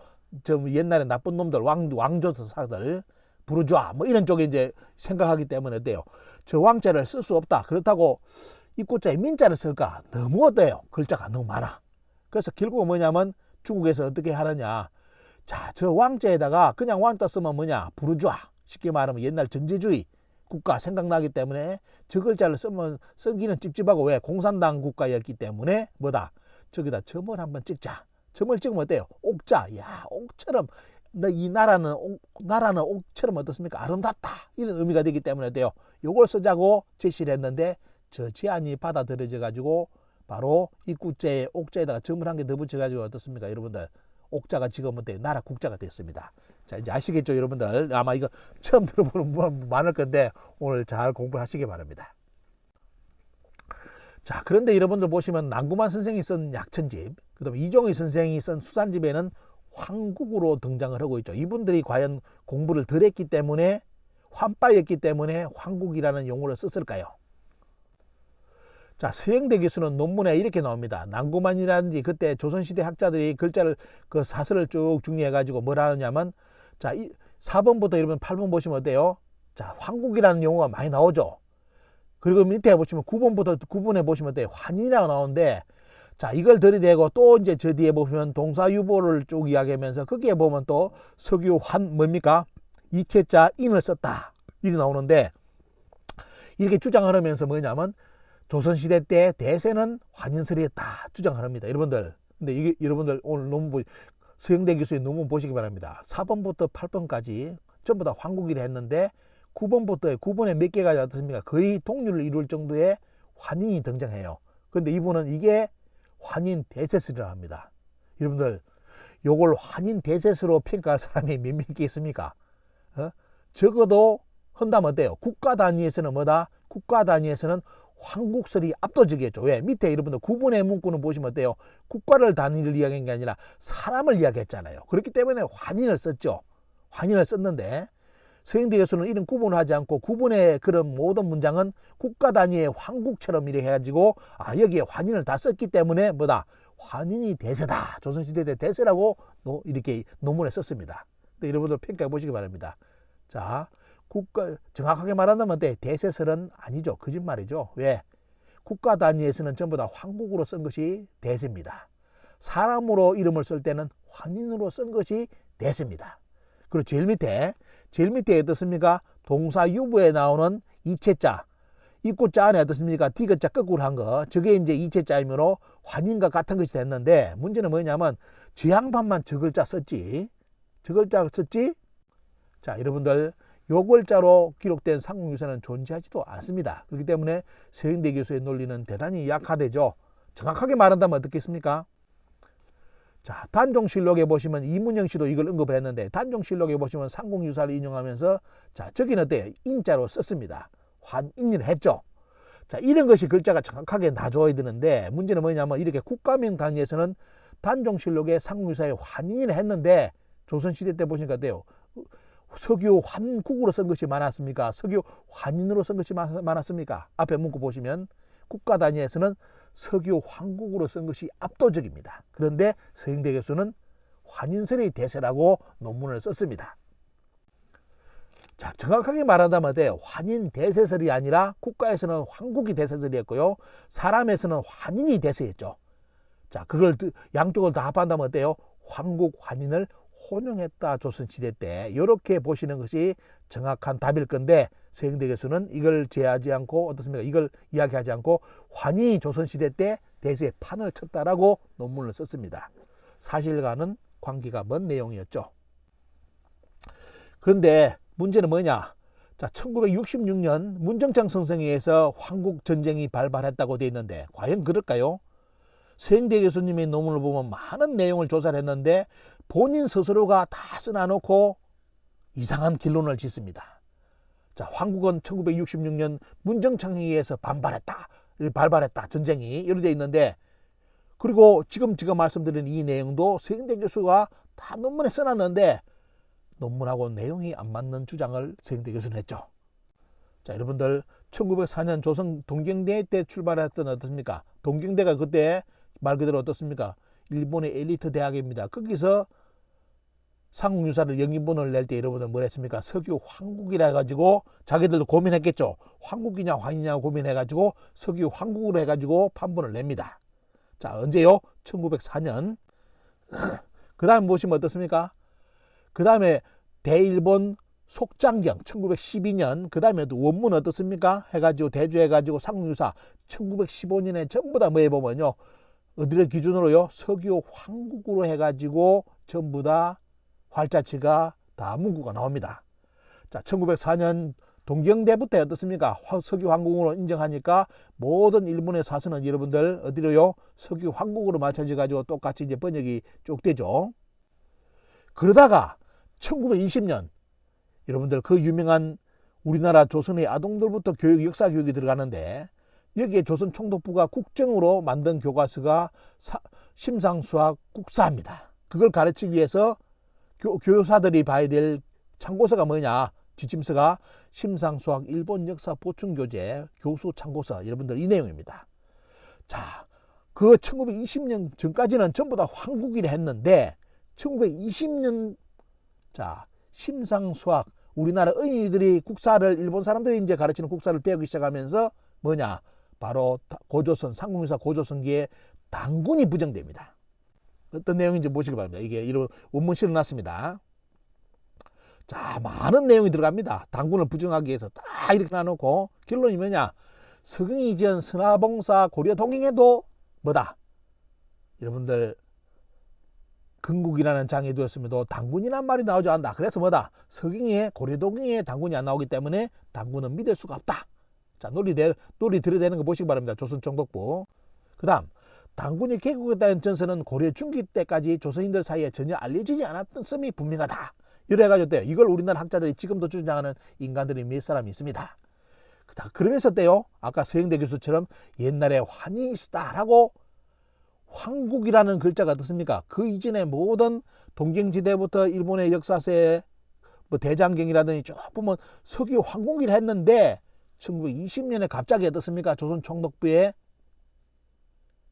저 옛날에 나쁜 놈들, 왕조사들, 부르주아 뭐 이런 쪽에 이제 생각하기 때문에 어때요? 저 왕자를 쓸 수 없다. 그렇다고 입구자에 민자를 쓸까? 너무 어때요? 글자가 너무 많아. 그래서 결국은 뭐냐면 중국에서 어떻게 하느냐? 자, 저 왕자에다가 그냥 왕자 쓰면 뭐냐? 부르주아. 쉽게 말하면 옛날 전제주의 국가 생각나기 때문에 저 글자를 쓰기는 찝찝하고, 왜? 공산당 국가였기 때문에 뭐다? 저기다 점을 한번 찍자. 점을 찍으면 어때요? 옥자. 야, 옥처럼 이 나라는 옥처럼 어떻습니까? 아름답다. 이런 의미가 되기 때문에 어때요? 요걸 쓰자고 제시를 했는데 저 제안이 받아들여져 가지고 바로 입구자에 옥자에다가 점을 한 개 더 붙여 가지고 어떻습니까? 여러분들 옥자가 지금 어때요? 나라 국자가 됐습니다. 자, 이제 아시겠죠, 여러분들? 아마 이거 처음 들어보는 분 많을 건데 오늘 잘 공부하시기 바랍니다. 자, 그런데 여러분들 보시면 남구만 선생이 쓴 약천집, 그 다음에 이종희 선생이 쓴 수산집에는 황국으로 등장을 하고 있죠. 이분들이 과연 공부를 덜 했기 때문에, 환빠였기 때문에 황국이라는 용어를 썼을까요? 자, 서영대 교수는 논문에 이렇게 나옵니다. 남구만이라든지 그때 조선시대 학자들이 글자를, 그 사설을 쭉 정리해가지고 뭐라 하냐면, 자, 4번부터 여러분 8번 보시면 어때요? 자, 황국이라는 용어가 많이 나오죠. 그리고 밑에 보시면 9번부터 9번에 보시면 어때요? 환인이라고 나오는데, 자, 이걸 들이대고 또 이제 저 뒤에 보시면 동사유보를 쭉 이야기하면서 거기에 보면 또 석유환 뭡니까? 이체자 인을 썼다. 이렇게 나오는데, 이렇게 주장을 하면서 뭐냐면 조선시대 때 대세는 환인설이었다 주장을 합니다. 여러분들, 근데 이게 여러분들 오늘 논문, 서영대 교수의 논문 보시기 바랍니다. 4번부터 8번까지 전부 다 황국이라 했는데 9번에 몇 개가 어떻습니까? 거의 동률을 이룰 정도의 환인이 등장해요. 그런데 이분은 이게 환인 대세스라고 합니다. 여러분들, 요걸 환인 대세스로 평가할 사람이 몇 명 있겠습니까? 적어도 한다면 어때요? 국가 단위에서는 뭐다? 국가 단위에서는 황국설이 압도적이었죠. 왜? 밑에 여러분들 9번의 문구는 보시면 어때요? 국가를 단위를 이야기한 게 아니라 사람을 이야기했잖아요. 그렇기 때문에 환인을 썼죠. 환인을 썼는데 서영대 교수는 이런 구분을 하지 않고 9번의 그런 모든 문장은 국가 단위의 황국처럼 이렇게 해가지고, 아, 여기에 환인을 다 썼기 때문에 뭐다? 환인이 대세다. 조선시대 때 대세라고 이렇게 논문에 썼습니다. 근데 여러분들 평가해 보시기 바랍니다. 자, 정확하게 말한다면 대세설은 아니죠. 거짓말이죠. 왜? 국가 단위에서는 전부 다 황국으로 쓴 것이 대세입니다. 사람으로 이름을 쓸 때는 환인으로 쓴 것이 대세입니다. 그리고 제일 밑에 어떻습니까? 동사유부에 나오는 이체자, 입구자 안에 어떻습니까? 디귿자 거꾸로 한 거, 저게 이제 이체자이므로 환인과 같은 것이 됐는데, 문제는 뭐냐면 저 양반만 저 글자 썼지. 자, 여러분들, 요 글자로 기록된 상공유사는 존재하지도 않습니다. 그렇기 때문에 서영대 교수의 논리는 대단히 약화되죠. 정확하게 말한다면 어떻겠습니까? 자, 단종실록에 보시면 이문영 씨도 이걸 언급을 했는데, 단종실록에 보시면 상공유사를 인용하면서 자, 저기는 어때요? 인자로 썼습니다. 환인을 했죠. 자, 이런 것이 글자가 정확하게 나줘야 되는데, 문제는 뭐냐면 이렇게 국가명 강의에서는 단종실록에 상공유사에 환인을 했는데, 조선시대 때 보시니까 어때요? 석유 환국으로 쓴 것이 많았습니까? 석유 환인으로 쓴 것이 많았습니까? 앞에 문구 보시면 국가 단위에서는 석유 환국으로 쓴 것이 압도적입니다. 그런데 서영대 교수는 환인설의 대세라고 논문을 썼습니다. 자, 정확하게 말하자면 어때요? 환인 대세설이 아니라 국가에서는 환국이 대세설이었고요. 사람에서는 환인이 대세였죠. 자, 그걸 양쪽을 다 합한다면 어때요? 환국, 환인을 혼용했다, 조선시대 때. 이렇게 보시는 것이 정확한 답일 건데, 서영대 교수는 이걸 제하지 않고 어떻습니까? 이걸 이야기하지 않고 환인이 조선시대 때 대세에 판을 쳤다라고 논문을 썼습니다. 사실과는 관계가 먼 내용이었죠. 그런데 문제는 뭐냐? 자, 1966년 문정창 선생에 의해서 환국전쟁이 발발했다고 되어 있는데 과연 그럴까요? 서영대 교수님의 논문을 보면 많은 내용을 조사를 했는데 본인 스스로가 다 써놔놓고 이상한 결론을 짓습니다. 자, 환국은 1966년 문정창에 의해서 발발했다, 전쟁이 이렇게 되어 있는데, 그리고 지금 제가 말씀드린 이 내용도 서영대 교수가 다 논문에 써놨는데 논문하고 내용이 안 맞는 주장을 서영대 교수는 했죠. 자, 여러분들 1904년 조선 동경대 때 출발했던 어떻습니까? 동경대가 그때 말 그대로 어떻습니까? 일본의 엘리트 대학입니다. 거기서 상공유사를 영인본을 낼 때 여러분들 뭘 했습니까? 석유 환국이라 해가지고 자기들도 고민했겠죠. 환국이냐 환이냐 고민해가지고 석유 환국으로 해가지고 판본을 냅니다. 자, 언제요? 1904년. 그 다음에 보시면 어떻습니까? 그 다음에 대일본 속장경 1912년, 그 다음에 원문 어떻습니까? 해가지고 대조해가지고 상공유사 1915년에 전부 다 뭐 해보면요, 어디를 기준으로요? 석유 환국으로 해가지고 전부 다 활자치가 다 문구가 나옵니다. 자, 1904년 동경대부터 어떻습니까? 석유 환국으로 인정하니까 모든 일본의 사서는 여러분들 어디로요? 석유 환국으로 맞춰져 가지고 똑같이 이제 번역이 쭉 되죠. 그러다가 1920년 여러분들 그 유명한 우리나라 조선의 아동들부터 역사 교육이 들어가는데, 여기에 조선 총독부가 국정으로 만든 교과서가 심상수학 국사입니다. 그걸 가르치기 위해서 교사들이 봐야 될 참고서가 뭐냐? 지침서가 심상수학 일본 역사 보충교재 교수 참고서, 여러분들 이 내용입니다. 자, 그 1920년 전까지는 전부 다 환국이라 했는데 1920년 자, 심상수학, 우리나라 어린이들이 국사를, 일본 사람들이 이제 가르치는 국사를 배우기 시작하면서 뭐냐? 바로 고조선, 상공유사 고조선기에 당군이 부정됩니다. 어떤 내용인지 보시기 바랍니다. 이게 이런 원문 실어놨습니다. 자, 많은 내용이 들어갑니다. 당군을 부정하기 위해서 다 이렇게 놔놓고 결론이 뭐냐? 서경이 지은 선화봉사 고려 동ing에도 뭐다? 여러분들 건국이라는 장에 두었음에도 당군이란 말이 나오지 않는다. 그래서 뭐다? 서경에 고려 동ing에 당군이 안 나오기 때문에 당군은 믿을 수가 없다. 자, 논리 들여대는 거 보시기 바랍니다. 조선 총독부. 그 다음, 당군이 개국했다는 전설은 고려 중기 때까지 조선인들 사이에 전혀 알려지지 않았던 점이 분명하다. 이래가지고 때요, 이걸 우리나라 학자들이 지금도 주장하는 인간들이 몇 사람이 있습니다. 그러면서 때요, 아까 서영대 교수처럼 옛날에 환이 있었다라고 황국이라는 글자가 어떻습니까? 그 이전에 모든 동경지대부터 일본의 역사서에 뭐 대장경이라든지 쭉 보면 석유 황국이라 했는데 1920년에 갑자기 어떻습니까? 조선 총독부의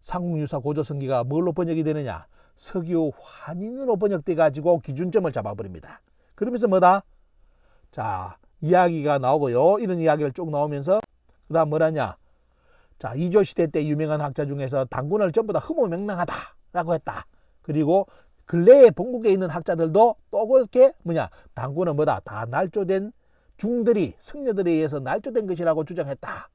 상공유사 고조선기가 뭘로 번역이 되느냐? 석유 환인으로 번역돼 가지고 기준점을 잡아버립니다. 그러면서 뭐다? 자, 이야기가 나오고요. 이런 이야기를 쭉 나오면서 그 다음 뭐라냐? 자, 이조시대 때 유명한 학자 중에서 당군을 전부 다 흐모명랑하다라고 했다. 그리고 근래에 본국에 있는 학자들도 또 그렇게 뭐냐? 당군은 뭐다? 다 날조된 중들이, 승려들에 의해서 날조된 것이라고 주장했다.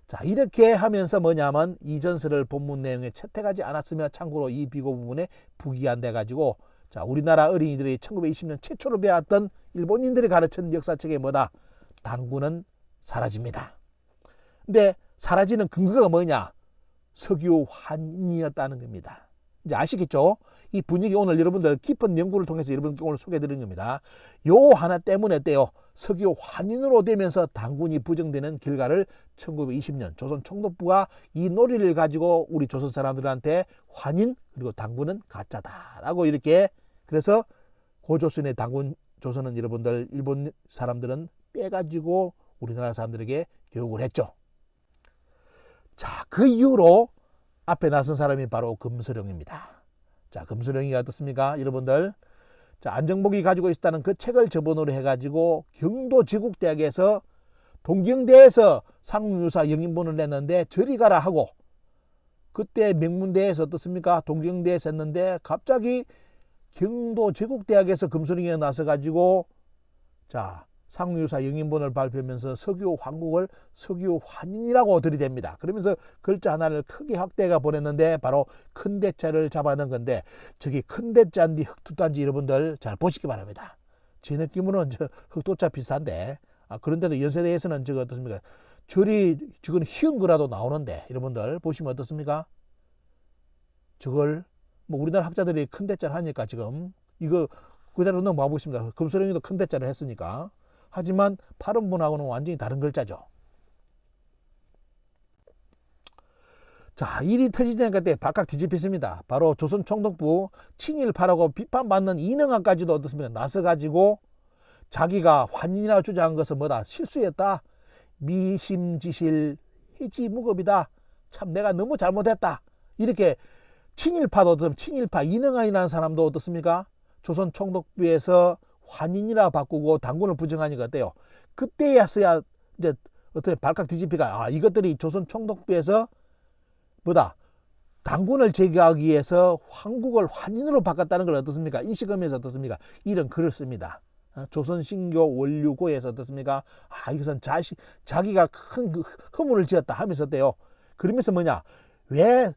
자, 이렇게 하면서 뭐냐면 이 전설을 본문 내용에 채택하지 않았으며 참고로 이 비고 부분에 부기한돼 가지고, 자, 우리나라 어린이들이 1920년 최초로 배웠던 일본인들이 가르친 역사책에 뭐다? 당군은 사라집니다. 근데 사라지는 근거가 뭐냐? 석유 환인이었다는 겁니다. 이제 아시겠죠? 이 분위기 오늘 여러분들 깊은 연구를 통해서 여러분께 오늘 소개해 드리는 겁니다. 요 하나 때문에 때요. 석유 환인으로 되면서 당군이 부정되는 결과를 1920년 조선 총독부가 이 논리를 가지고 우리 조선 사람들한테 환인 그리고 당군은 가짜다라고 이렇게 그래서 고조선의 당군 조선은 여러분들 일본 사람들은 빼가지고 우리나라 사람들에게 교육을 했죠. 자, 그 이후로 앞에 나선 사람이 바로 금수령입니다. 자, 금수령이 어떻습니까? 여러분들 자, 안정복이 가지고 있었다는 그 책을 저번으로 해가지고 경도제국대학에서 동경대에서 상무유사 영인본을 냈는데 저리 가라 하고 그때 명문대에서 어떻습니까? 동경대에서 했는데 갑자기 경도제국대학에서 금수령이 나서가지고 자 상무유사 영인본을 발표하면서 석유 황국을 석유 환인이라고 들이댑니다. 그러면서 글자 하나를 크게 확대가 보냈는데 바로 큰 대자를 잡아넣은 건데 저기 큰 대자인지 흑투자인지 여러분들 잘 보시기 바랍니다. 제 느낌으로는 저 흑도자 비슷한데 그런데도 연세대에서는 저거 어떻습니까? 절이 저건 희은 거라도 나오는데 여러분들 보시면 어떻습니까? 저걸 뭐 우리나라 학자들이 큰 대자를 하니까 지금 이거 그대로 넘어가 보겠습니다. 금수령이도 큰 대자를 했으니까. 하지만 발음본하고는 완전히 다른 글자죠. 자, 일이 터지니까 그때 발칵 뒤집혔습니다. 바로 조선 총독부 친일파라고 비판받는 이능한까지도 어떻습니까? 나서가지고 자기가 환인이라고 주장한 것은 뭐다? 실수였다. 미심지실 해지무급이다. 참 내가 너무 잘못했다. 이렇게 친일파도 친일파 이능한이라는 사람도 어떻습니까? 조선 총독부에서 환인이라 바꾸고 당군을 부정하니까 어때요? 그때였어야 이제 어떻게 발칵 뒤집히가 이것들이 조선 총독부에서 뭐다? 당군을 제거하기 위해서 황국을 환인으로 바꿨다는 걸 어떻습니까? 인식하면서 어떻습니까? 이런 글을 씁니다. 조선신교 원류고에서 어떻습니까? 이것은 자기가 큰 허물을 지었다 하면서 어때요? 그러면서 뭐냐? 왜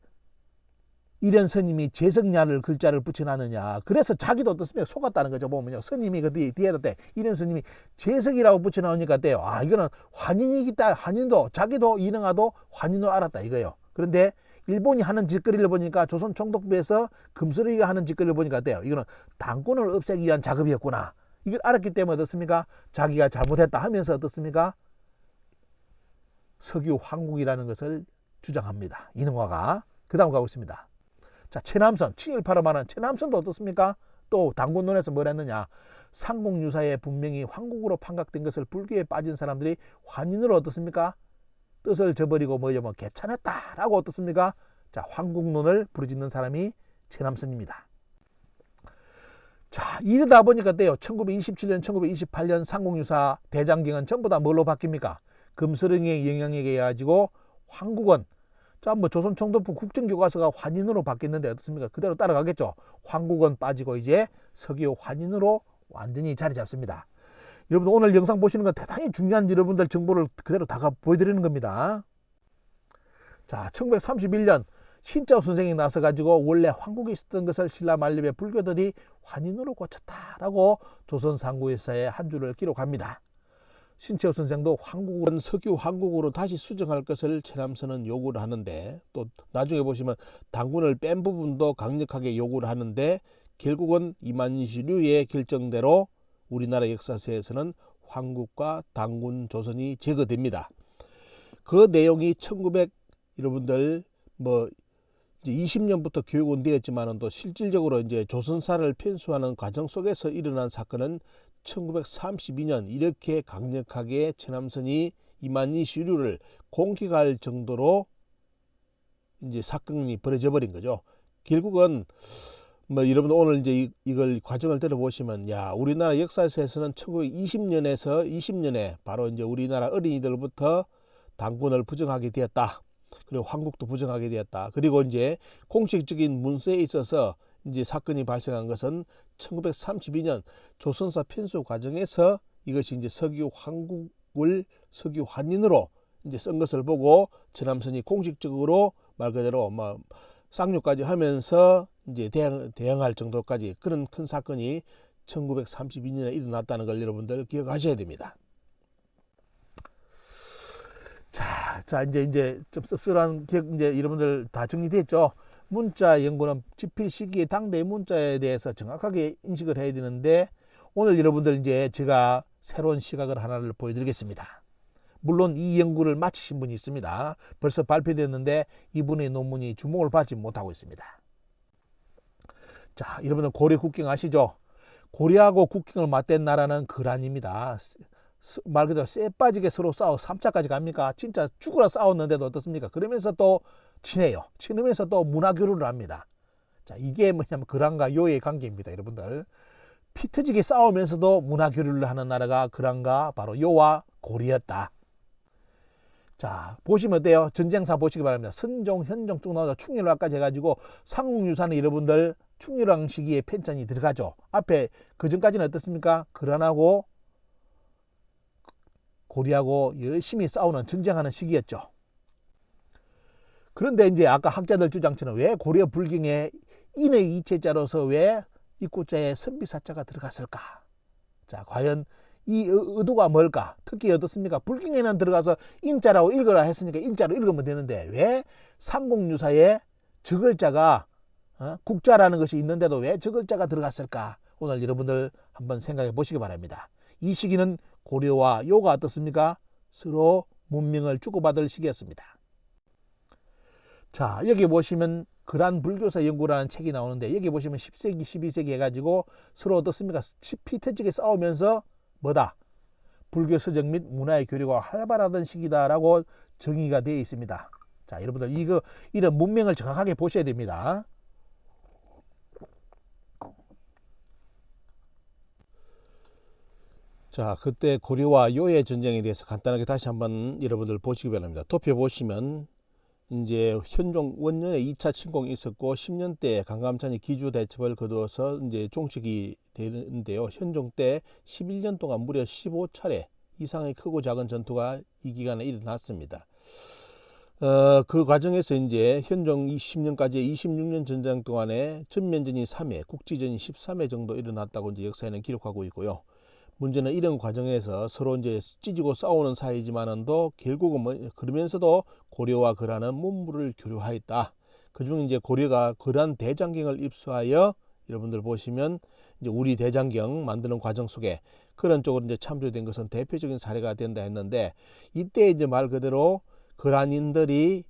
이런 스님이 재성야를 글자를 붙여놨느냐. 그래서 자기도 어떻습니까? 속았다는 거죠. 보면요. 스님이 그 뒤에다 때 이런 스님이 재석이라고 붙여놓으니까 어때요? 이거는 환인이기다. 환인도 자기도 이능하도 환인으로 알았다 이거예요. 그런데 일본이 하는 짓거리를 보니까 조선 총독부에서 금수령이가 하는 짓거리를 보니까 어때요? 이거는 당군을 없애기 위한 작업이었구나. 이걸 알았기 때문에 어떻습니까? 자기가 잘못했다 하면서 어떻습니까? 석유 황국이라는 것을 주장합니다. 이능화가. 그 다음 가고 있습니다. 자, 최남선, 친일파로 말하는 최남선도 어떻습니까? 또 당군론에서 뭘 했느냐? 상공유사에 분명히 황국으로 판각된 것을 불교에 빠진 사람들이 환인으로 어떻습니까? 뜻을 저버리고 뭐 개찬했다라고 어떻습니까? 자, 황국론을 부르짖는 사람이 최남선입니다. 자, 이러다 보니까 어때요? 1927년, 1928년 상공유사 대장경은 전부 다 뭘로 바뀝니까? 금수령의 영향에 의해 가지고 황국은 자, 뭐 조선 총독부 국정교과서가 환인으로 바뀌었는데 어떻습니까? 그대로 따라가겠죠. 황국은 빠지고 이제 석유 환인으로 완전히 자리 잡습니다. 여러분 오늘 영상 보시는 건 대단히 중요한 여러분들 정보를 그대로 다 보여드리는 겁니다. 자, 1931년 신짜오 선생이 나서가지고 원래 황국에 있었던 것을 신라 만렙의 불교들이 환인으로 고쳤다라고 조선 상구에서의 한 줄을 기록합니다. 신짜오 선생도 황국은 석유 황국으로 다시 수정할 것을 최남선은 요구를 하는데 또 나중에 보시면 당군을 뺀 부분도 강력하게 요구를 하는데 결국은 이만시류의 결정대로 우리나라 역사서에서는 황국과 당군 조선이 제거됩니다. 그 내용이 1900 여러분들 뭐 이제 20년부터 교육은 되었지만은 또 실질적으로 이제 조선사를 편수하는 과정 속에서 일어난 사건은 1932년 이렇게 강력하게 최남선이 이만희시류를 공격할 정도로 이제 사건이 벌어져 버린 거죠. 결국은 뭐 여러분 오늘 이제 이걸 과정을 들어보시면 우리나라 역사에서는 1920년에서 20년에 바로 이제 우리나라 어린이들부터 당군을 부정하게 되었다. 그리고 황국도 부정하게 되었다. 그리고 이제 공식적인 문서에 있어서 이제 사건이 발생한 것은 1932년 조선사 편수 과정에서 이것이 이제 석유 황국을 석유 환인으로 이제 쓴 것을 보고 최남선이 공식적으로 말 그대로 쌍욕까지 하면서 이제 대응할 정도까지 그런 큰 사건이 1932년에 일어났다는 걸 여러분들 기억하셔야 됩니다. 자 이제 좀 씁쓸한 기억 이제 여러분들 다 정리됐죠. 문자 연구는 집필 시기의 당대의 문자에 대해서 정확하게 인식을 해야 되는데, 오늘 여러분들 이제 제가 새로운 시각을 하나를 보여드리겠습니다. 물론 이 연구를 마치신 분이 있습니다. 벌써 발표됐는데 이분의 논문이 주목을 받지 못하고 있습니다. 자, 여러분들 고려 국경 아시죠? 고려하고 국경을 맞댄 나라는 거란입니다. 말 그대로 쎄 빠지게 서로 싸워 3차까지 갑니까? 진짜 죽으라 싸웠는데도 어떻습니까? 그러면서 또 친해요. 친으면서 또 문화교류를 합니다. 자, 이게 뭐냐면 거란과 요의 관계입니다. 여러분들, 피 터지게 싸우면서도 문화교류를 하는 나라가 거란과 바로 요와 고려였다. 자, 보시면 어때요? 전쟁사 보시기 바랍니다. 선종, 현종 쭉 나오죠. 충렬왕까지 해가지고 삼국유사는 여러분들 충렬왕 시기에 편찬이 들어가죠. 앞에 그 전까지는 어떻습니까? 거란하고 고려하고 열심히 싸우는 전쟁하는 시기였죠. 그런데 이제 아까 학자들 주장처럼 왜 고려 불경에 인의 이체자로서 왜 입구자에 선비사자가 들어갔을까? 자, 과연 이 의도가 뭘까? 특히 어떻습니까? 불경에는 들어가서 인자라고 읽으라 했으니까 인자로 읽으면 되는데 왜 삼국유사에 저글자가 국자라는 것이 있는데도 왜 저글자가 들어갔을까? 오늘 여러분들 한번 생각해 보시기 바랍니다. 이 시기는 고려와 요가 어떻습니까? 서로 문명을 주고받을 시기였습니다. 자, 여기 보시면 거란 불교사 연구라는 책이 나오는데, 여기 보시면 10세기 12세기 해가지고 서로 어떻습니까? 피 터지게 싸우면서 뭐다? 불교 서적 및 문화의 교류가 활발하던 시기다라고 정의가 되어 있습니다. 자, 여러분들 이런 문명을 정확하게 보셔야 됩니다. 자, 그때 고려와 요의 전쟁에 대해서 간단하게 다시 한번 여러분들 보시기 바랍니다. 도표 보시면 이제 현종 원년에 2차 침공이 있었고 10년대 강감찬이 기주 대첩을 거두어서 이제 종식이 되는데요. 현종 때 11년 동안 무려 15차례 이상의 크고 작은 전투가 이 기간에 일어났습니다. 그 과정에서 이제 현종 20년까지 26년 전쟁 동안에 전면전이 3회, 국지전이 13회 정도 일어났다고 이제 역사에는 기록하고 있고요. 문제는 이런 과정에서 서로 이제 찢고 싸우는 사이지만은도 결국은 그러면서도 고려와 거란은 문물을 교류하였다. 그중 이제 고려가 거란 대장경을 입수하여 여러분들 보시면 이제 우리 대장경 만드는 과정 속에 그런 쪽으로 이제 참조된 것은 대표적인 사례가 된다 했는데, 이때 이제 말 그대로 거란인들이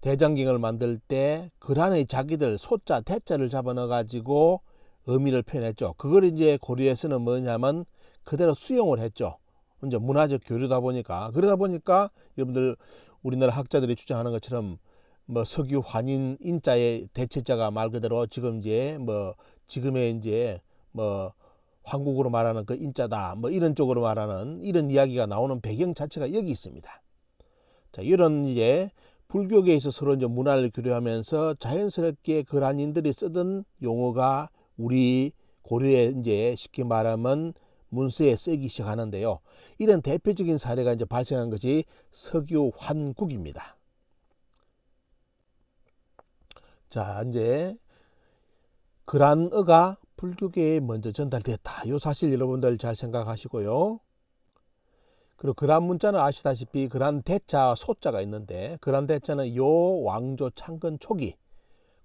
대장경을 만들 때 거란의 자기들 소자 대자를 잡아넣어 가지고 의미를 표현했죠. 그걸 이제 고려에서는 뭐냐면 그대로 수용을 했죠. 이제 문화적 교류다 보니까, 그러다 보니까 여러분들 우리나라 학자들이 주장하는 것처럼 뭐 석유 환인 인자의 대체자가 말 그대로 지금 이제 뭐 지금의 이제 뭐 한국으로 말하는 그 인자다, 뭐 이런 쪽으로 말하는 이런 이야기가 나오는 배경 자체가 여기 있습니다. 자, 이런 이제 불교계에서 서로 이제 문화를 교류하면서 자연스럽게 거란인들이 쓰던 용어가 우리 고려에 이제 쉽게 말하면 문서에 쓰기 시작하는데요. 이런 대표적인 사례가 이제 발생한 것이 석유 환국입니다. 자, 이제 거란어가 불교계에 먼저 전달됐다. 이 사실 여러분들 잘 생각하시고요. 그리고 거란 문자는 아시다시피 거란 대자 소자가 있는데, 거란 대자는 요 왕조 창건 초기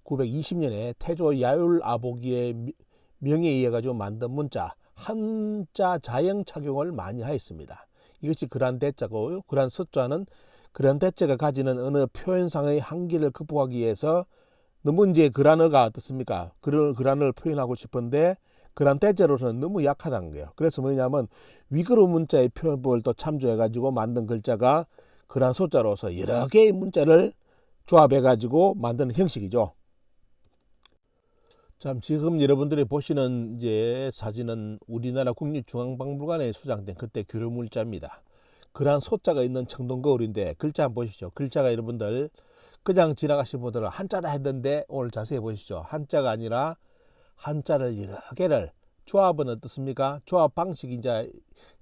920년에 태조 야율 아보기의 명에 의해 가지고 만든 문자 한자 자형 착용을 많이 하였습니다. 이것이 거란 대자고, 거란 서자는 거란 대자가 가지는 어느 표현상의 한계를 극복하기 위해서 너무 이제 거란어가 어떻습니까? 거란을 표현하고 싶은데 거란 대자로서는 너무 약하다는 거예요. 그래서 뭐냐면 위그로 문자의 표현법을 또 참조해 가지고 만든 글자가 거란 소자로서 여러 개의 문자를 조합해 가지고 만드는 형식이죠. 참, 지금 여러분들이 보시는 이제 사진은 우리나라 국립중앙박물관에 수장된 그때 교류물자입니다. 거란 소자가 있는 청동거울인데 글자 한번 보십시오. 글자가 여러분들 그냥 지나가신 분들은 한자다 했는데 오늘 자세히 보십시오. 한자가 아니라 한자를 여러 개를 조합은 어떻습니까? 조합 방식이 이제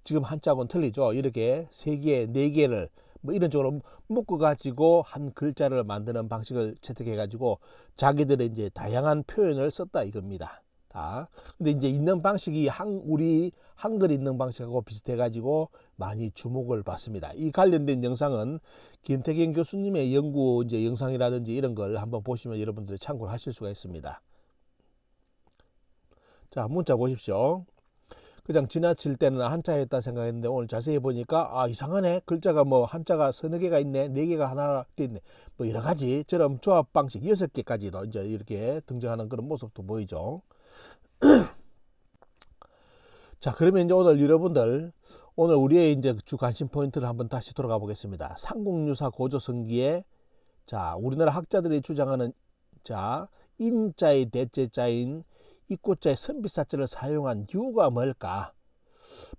지금 한자하고는 틀리죠. 이렇게 3개, 4개를 뭐 이런 쪽으로 묶어 가지고 한 글자를 만드는 방식을 채택해 가지고 자기들의 이제 다양한 표현을 썼다 이겁니다. 다. 근데 이제 있는 방식이 우리 한글 읽는 방식하고 비슷해가지고 많이 주목을 받습니다. 이 관련된 영상은 김태경 교수님의 연구 이제 영상이라든지 이런 걸 한번 보시면 여러분들이 참고를 하실 수가 있습니다. 자, 문자 보십시오. 그냥 지나칠 때는 한자였다 생각했는데 오늘 자세히 보니까 아 이상하네, 글자가 뭐 한자가 서너 개가 있네, 네 개가 하나 있네, 뭐 여러 가지처럼 조합 방식 6개까지도 이제 이렇게 등장하는 그런 모습도 보이죠. 자, 그러면 이제 오늘 여러분들 오늘 우리의 이제 주 관심 포인트를 한번 다시 돌아가 보겠습니다. 삼국유사 고조성기에 자 우리나라 학자들이 주장하는 자 인자의 대체자인 이꼬자의 선비사자를 사용한 이유가 뭘까?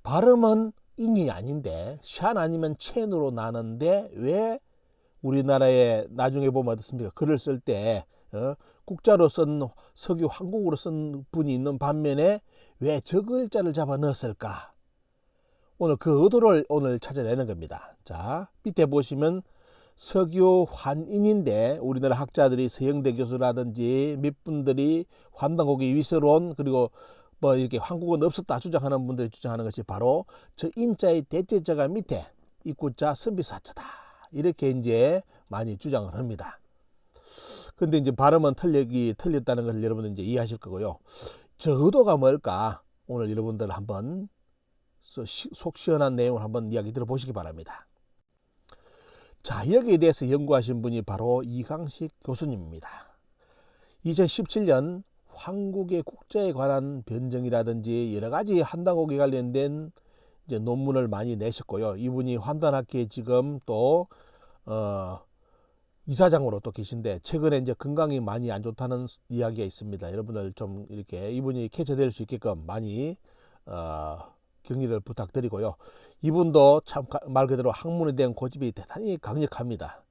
발음은 인이 아닌데 샨 아니면 첸으로 나는데 왜 우리나라에 나중에 보면 어떻습니까? 글을 쓸 때 국자로 쓴 석유 한국어로 쓴 분이 있는 반면에 왜 저 글자를 잡아 넣었을까? 오늘 그 의도를 오늘 찾아내는 겁니다. 자, 밑에 보시면 석유 환인인데 우리나라 학자들이 서영대 교수라든지 몇 분들이 환단곡이 위서론 그리고 뭐 이렇게 한국은 없었다 주장하는 분들이 주장하는 것이 바로 저 인자의 대체자가 밑에 이꼬자 선비사자다 이렇게 이제 많이 주장을 합니다. 근데 이제 발음은 틀렸다는 것을 여러분들 이제 이해하실 거고요. 저 의도가 뭘까? 오늘 여러분들 한번 속 시원한 내용을 한번 이야기 들어보시기 바랍니다. 자, 여기에 대해서 연구하신 분이 바로 이강식 교수님입니다. 2017년 한국의 국자에 관한 변정이라든지 여러 가지 한단곡에 관련된 이제 논문을 많이 내셨고요. 이분이 환단학회에 지금 또 이사장으로 또 계신데 최근에 이제 건강이 많이 안 좋다는 이야기가 있습니다. 여러분들 좀 이렇게 이분이 캐쳐될 수 있게끔 많이 격려를 부탁드리고요. 이분도 참 말 그대로 학문에 대한 고집이 대단히 강력합니다.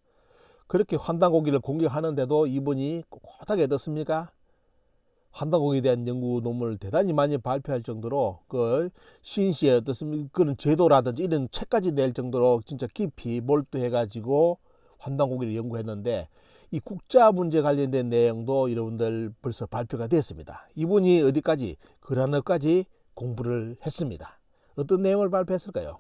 그렇게 환단고기를 공격하는데도 이분이 꼿꼿하게 어떻습니까? 환단고기에 대한 연구 논문을 대단히 많이 발표할 정도로 그 신시의 어떻습니까? 그런 제도라든지 이런 책까지 낼 정도로 진짜 깊이 몰두해 가지고 환단고기를 연구했는데 이 국자 문제 관련된 내용도 여러분들 벌써 발표가 됐습니다. 이분이 어디까지 그라너까지 공부를 했습니다. 어떤 내용을 발표했을까요?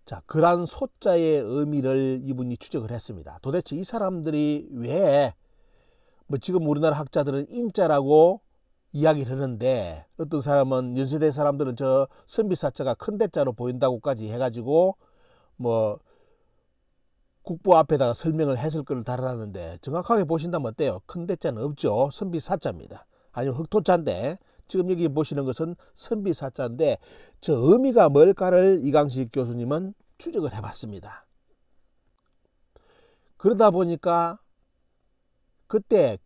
자, 그란 소자의 의미를 이분이 추적을 했습니다. 도대체 이 사람들이 왜 뭐 지금 우리나라 학자들은 인자라고 이야기를 하는데 어떤 사람은 연세대 사람들은 저 선비사자가 큰 대자로 보인다고까지 해가지고 뭐 국보 앞에다가 설명을 했을 걸 달아놨는데 정확하게 보신다면 어때요? 큰 대자는 없죠. 선비사자입니다. 아니면 흑토자인데 지금 여기 보시는 것은 선비사자인데 저 의미가 뭘까를 이강식 교수님은 추적을 해봤습니다. 그러다 보니까 그때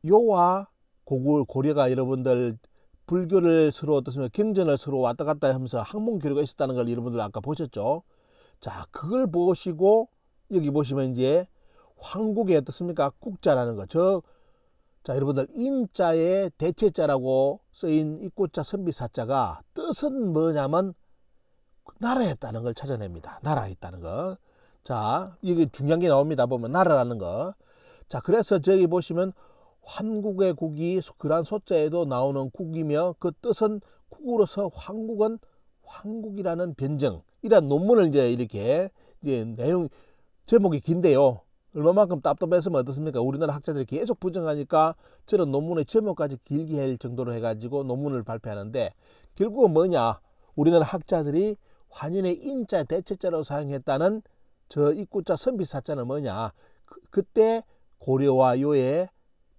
요와 고려가 여러분들 불교를 서로 어떻습니까? 경전을 서로 왔다 갔다 하면서 학문 교류가 있었다는 걸 여러분들 아까 보셨죠? 자, 그걸 보시고 여기 보시면 이제 황국의 어떻습니까? 국자라는 거. 자, 여러분들 인자의 대체자라고 쓰인 이꼬자 선비사자가 뜻은 뭐냐면 나라였다는 걸 찾아냅니다. 나라였다는 거. 자, 이게 중요한 게 나옵니다. 보면 나라라는 거. 자, 그래서 저기 보시면 환국의 국이 그란 소자에도 나오는 국이며 그 뜻은 국으로서 황국은 황국이라는 변정. 이런 논문을 이제 이렇게 이제 내용 제목이 긴데요. 얼마만큼 답답했으면 어떻습니까? 우리나라 학자들이 계속 부정하니까 저런 논문의 제목까지 길게 할 정도로 해가지고 논문을 발표하는데 결국은 뭐냐? 우리나라 학자들이 환인의 인자 대체자로 사용했다는 저 이꼬자 선비사자는 뭐냐? 그때 고려와 요의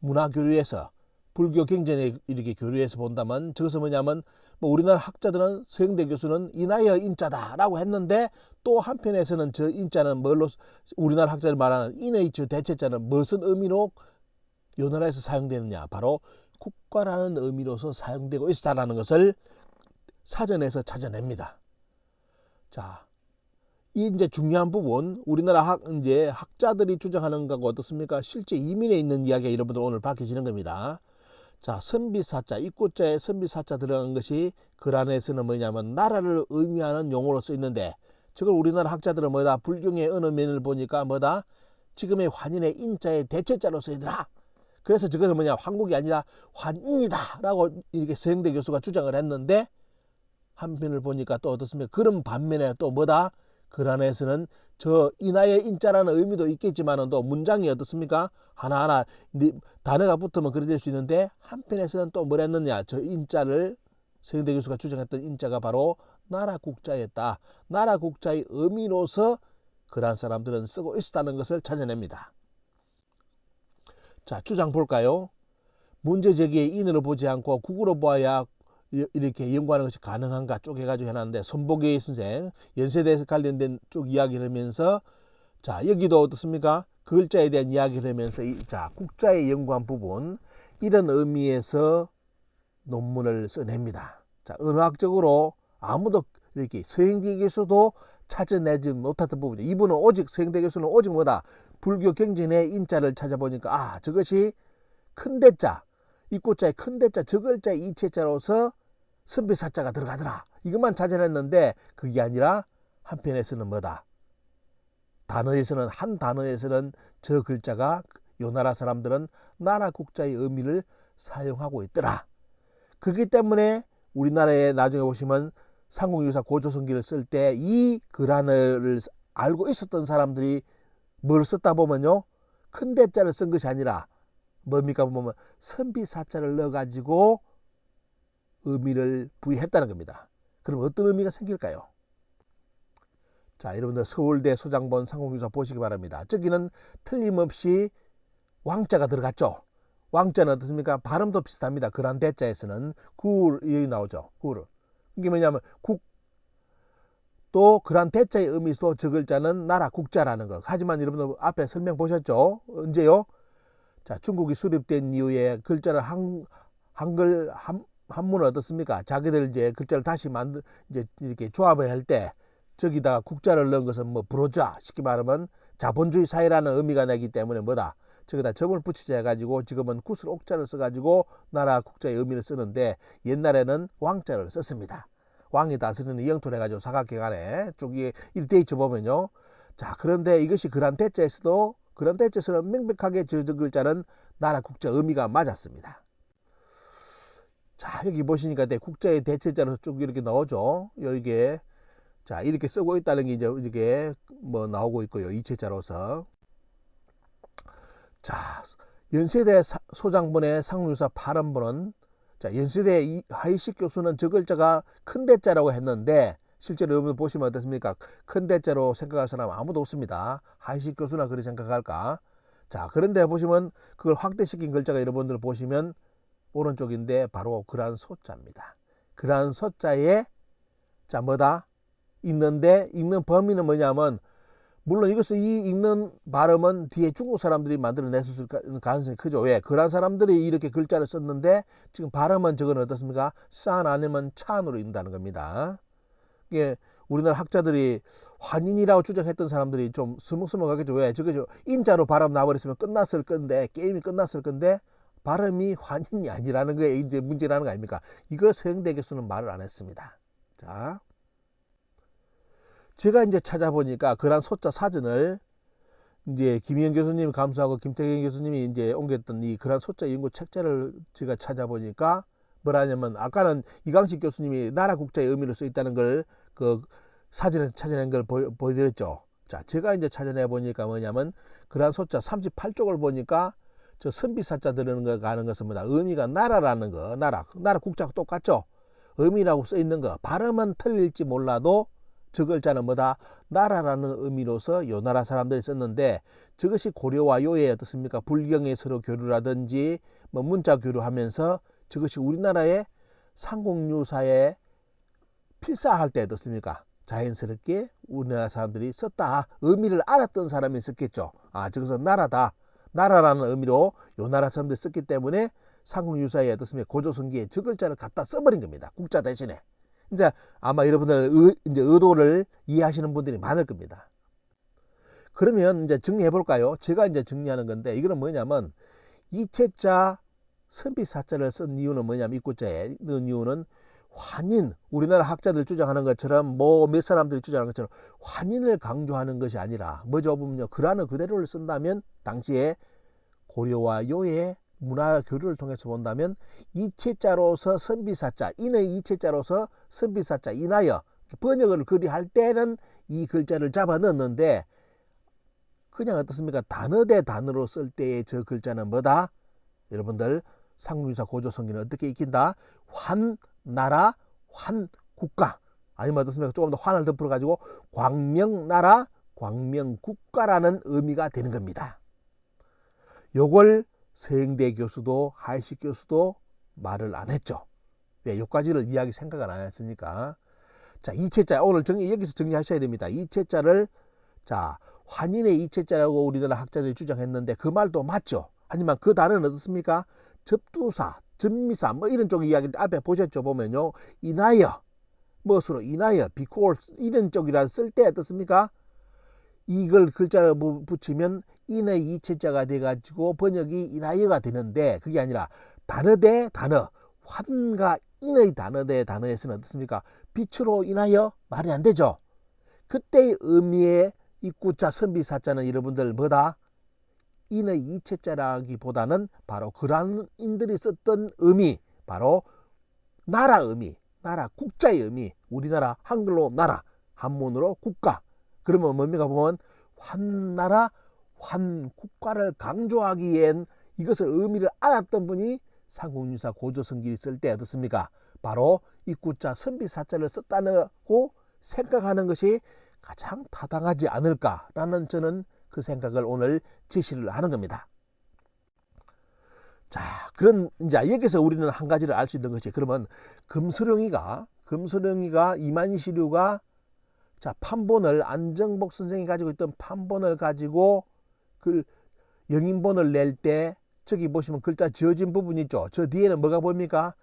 문화 교류에서 불교 경전에 이렇게 교류해서 본다면 저것은 뭐냐면 뭐 우리나라 학자들은 서영대 교수는 인하여 인자다라고 했는데 또 한편에서는 저 인자는 뭘로 우리나라 학자들 말하는 인의 저 대체자는 무슨 의미로 요 나라에서 사용되느냐 바로 국가라는 의미로서 사용되고 있다라는 것을 사전에서 찾아냅니다. 자, 이 이제 중요한 부분 우리나라 이제 학자들이 주장하는 거하고 어떻습니까? 실제 이민에 있는 이야기가 여러분들 오늘 밝혀지는 겁니다. 자, 선비사자, 이꼬자에 선비사자 들어간 것이 그 안에서는 뭐냐면 나라를 의미하는 용어로 쓰이는데 저걸 우리나라 학자들은 뭐다? 불경의 어느 면을 보니까 뭐다? 지금의 환인의 인자의 대체자로 쓰이더라. 그래서 저것은 뭐냐? 황국이 아니라 환인이다 라고 이렇게 서영대 교수가 주장을 했는데 한편을 보니까 또 어떻습니까? 그런 반면에 또 뭐다? 글 안에서는 저 인하의 인자라는 의미도 있겠지만은 또 문장이 어떻습니까? 하나하나 단어가 붙으면 그래 될 수 있는데 한편에서는 또 뭐랬느냐? 저 인자를 서영대 교수가 주장했던 인자가 바로 나라 국자였다. 나라 국자의 의미로서 그러한 사람들은 쓰고 있었다는 것을 찾아냅니다. 자, 주장 볼까요? 문제 제기에 인으로 보지 않고 국으로 보아야 이렇게 연구하는 것이 가능한가 쭉 해가지고 해놨는데 손보기 선생 연세대에서 관련된 쭉 이야기를 하면서 자 여기도 어떻습니까? 그 글자에 대한 이야기를 하면서 자 국자에 연구한 부분 이런 의미에서 논문을 써냅니다. 자 언어학적으로 아무도 이렇게 서영대 교수도 찾아내지 못했던 부분이죠. 이분은 오직 서영대 교수는 오직 뭐다? 불교 경전의 인자를 찾아보니까 아 저것이 큰 대자 입고자의 큰 대자 저 글자의 이체자로서 선비사자가 들어가더라. 이것만 찾아냈는데 그게 아니라 한편에서는 뭐다? 단어에서는 한 단어에서는 저 글자가 요 나라 사람들은 나라 국자의 의미를 사용하고 있더라. 그렇기 때문에 우리나라에 나중에 보시면 상공유사 고조성기를 쓸 때 이 글안을 알고 있었던 사람들이 뭘 썼다 보면요. 큰 대자를 쓴 것이 아니라 뭡니까 보면 선비사자를 넣어가지고 의미를 부여했다는 겁니다. 그럼 어떤 의미가 생길까요? 자, 여러분들 서울대 소장본 상공유사 보시기 바랍니다. 저기는 틀림없이 왕자가 들어갔죠. 왕자는 어떻습니까? 발음도 비슷합니다. 그런 대자에서는 구 여기 나오죠. 구를. 이게 뭐냐면 국 또 그런 대자의 의미도 저 글자는 나라 국자라는 거. 하지만 여러분들 앞에 설명 보셨죠? 언제요? 자, 중국이 수립된 이후에 글자를 한글 한문은 어떻습니까? 자기들 이제 글자를 다시 이제 이렇게 조합을 할 때 저기다가 국자를 넣은 것은 뭐 불호자 쉽게 말하면 자본주의 사회라는 의미가 나기 때문에 뭐다? 저기다 점을 붙이자 해가지고 지금은 구슬 옥자를 써가지고 나라 국자의 의미를 쓰는데 옛날에는 왕자를 썼습니다. 왕이 다스리는 영토를 해가지고 사각경안에 쪽이 일대에 쳐보면요. 자 그런데 이것이 그런 대자에서도 그런 대자에서는 명백하게 저 글자는 나라 국자 의미가 맞았습니다. 자 여기 보시니까 국자의 대체자로 쭉 이렇게 나오죠. 여기에 자 이렇게 쓰고 있다는 게 이제 이렇게 뭐 나오고 있고요. 이체자로서 자 연세대 소장본의 상유사 8원본은 자 연세대 하이식 교수는 저 글자가 큰 대자라고 했는데 실제로 여러분 보시면 어떻습니까? 큰 대자로 생각할 사람 아무도 없습니다. 하이식 교수나 그렇게 생각할까? 자 그런데 보시면 그걸 확대시킨 글자가 여러분들 보시면 오른쪽인데 바로 그란 소자입니다. 그란 소자에 자 뭐다? 읽는데 읽는 범위는 뭐냐면 물론 이것을 이 읽는 발음은 뒤에 중국 사람들이 만들어냈을 가능성이 크죠. 왜? 그런 사람들이 이렇게 글자를 썼는데 지금 발음은 저건 어떻습니까? 산 아니면 찬으로 읽는다는 겁니다. 이게 우리나라 학자들이 환인이라고 주장했던 사람들이 좀 스먹스먹하겠죠. 왜? 저거 인자로 발음 나버렸으면 끝났을 건데 게임이 끝났을 건데 발음이 환인이 아니라는 게 이제 문제라는 거 아닙니까? 이걸 서영대 교수는 말을 안 했습니다. 자. 제가 이제 찾아보니까 그런 소자 사전을 이제 김희영 교수님 감수하고 김태경 교수님이 이제 옮겼던 이 그런 소자 연구 책자를 제가 찾아보니까 뭐라냐면 아까는 이강식 교수님이 나라 국자의 의미로 써 있다는 걸 그 사전에 찾아낸 걸 보여드렸죠. 자, 제가 이제 찾아내 보니까 뭐냐면 그런 소자 38쪽을 보니까 저 선비사자 들어는 거 가는 것은 뭐다? 의미가 나라라는 거, 나라 국자하고 똑같죠. 의미라고 써 있는 거 발음은 틀릴지 몰라도 저 글자는 뭐다? 나라라는 의미로서 요 나라 사람들이 썼는데 저것이 고려와 요에 어떻습니까? 불경에 서로 교류라든지 뭐 문자 교류하면서 저것이 우리나라의 상공유사에 필사할 때 어떻습니까? 자연스럽게 우리나라 사람들이 썼다. 의미를 알았던 사람이 썼겠죠. 아 저것은 나라다. 나라라는 의미로 요 나라 사람들이 썼기 때문에 상공유사에 어떻습니까? 고조성기에 저 글자를 갖다 써버린 겁니다. 국자 대신에. 이제 아마 여러분들 이제 의도를 이해하시는 분들이 많을 겁니다. 그러면 이제 정리해 볼까요? 제가 이제 정리하는 건데 이거는 뭐냐면 이체자 선비사자를 쓴 이유는 뭐냐면 입구자에 넣은 이유는 환인 우리나라 학자들 주장하는 것처럼 뭐 몇 사람들이 주장하는 것처럼 환인을 강조하는 것이 아니라 뭐죠 보면요. 글안을 그대로를 쓴다면 당시에 고려와 요의 문화 교류를 통해서 본다면 이체자로서 선비사자, 인의 이체자로서 선비사자, 인하여 번역을 그리할 때는 이 글자를 잡아 넣었는데 그냥 어떻습니까? 단어 대 단어로 쓸 때의 저 글자는 뭐다? 여러분들 상국유사 고조성기는 어떻게 익힌다? 환나라, 환국가. 아니면 어떻습니까? 조금 더 환을 덮어 가지고 광명나라, 광명국가라는 의미가 되는 겁니다. 요걸 서영대 교수도 하이식 교수도 말을 안 했죠. 왜? 요까지를 이야기 생각을 안 했으니까. 자, 이체자 오늘 여기서 정리하셔야 됩니다. 이체자를 자, 환인의 이체자라고 우리나라 학자들이 주장했는데 그 말도 맞죠. 하지만 그 단어는 어떻습니까? 접두사, 접미사 뭐 이런 쪽 이야기 앞에 보셨죠. 보면요. 인하여, 무엇으로 인하여, because 이런 쪽이라 쓸 때 어떻습니까? 이걸 글자를 붙이면 인의 이체자가 돼가지고 번역이 인하여가 되는데 그게 아니라 단어 대 단어, 환과 인의 단어 대 단어에서는 어떻습니까? 빛으로 인하여 말이 안 되죠. 그때의 의미의 입구자 선비사자는 여러분들 뭐다? 인의 이체자라기보다는 바로 그란인들이 썼던 의미, 바로 나라 의미, 나라 국자의 의미, 우리나라 한글로 나라, 한문으로 국가. 그러면 뭡니까? 보면 환나라, 환국가를 강조하기엔 이것을 의미를 알았던 분이 상국유사 고조성기를 쓸 때 어떻습니까? 바로 입구자 선비사자를 썼다고 생각하는 것이 가장 타당하지 않을까라는 저는 그 생각을 오늘 제시를 하는 겁니다. 자, 그런 이제 여기서 우리는 한 가지를 알 수 있는 것이 그러면 금수령이가 이만시류가 자, 판본을 안정복 선생이 가지고 있던 판본을 가지고 그 영인본을 낼 때 저기 보시면 글자 지어진 부분 있죠. 저 뒤에는 뭐가 보입니까?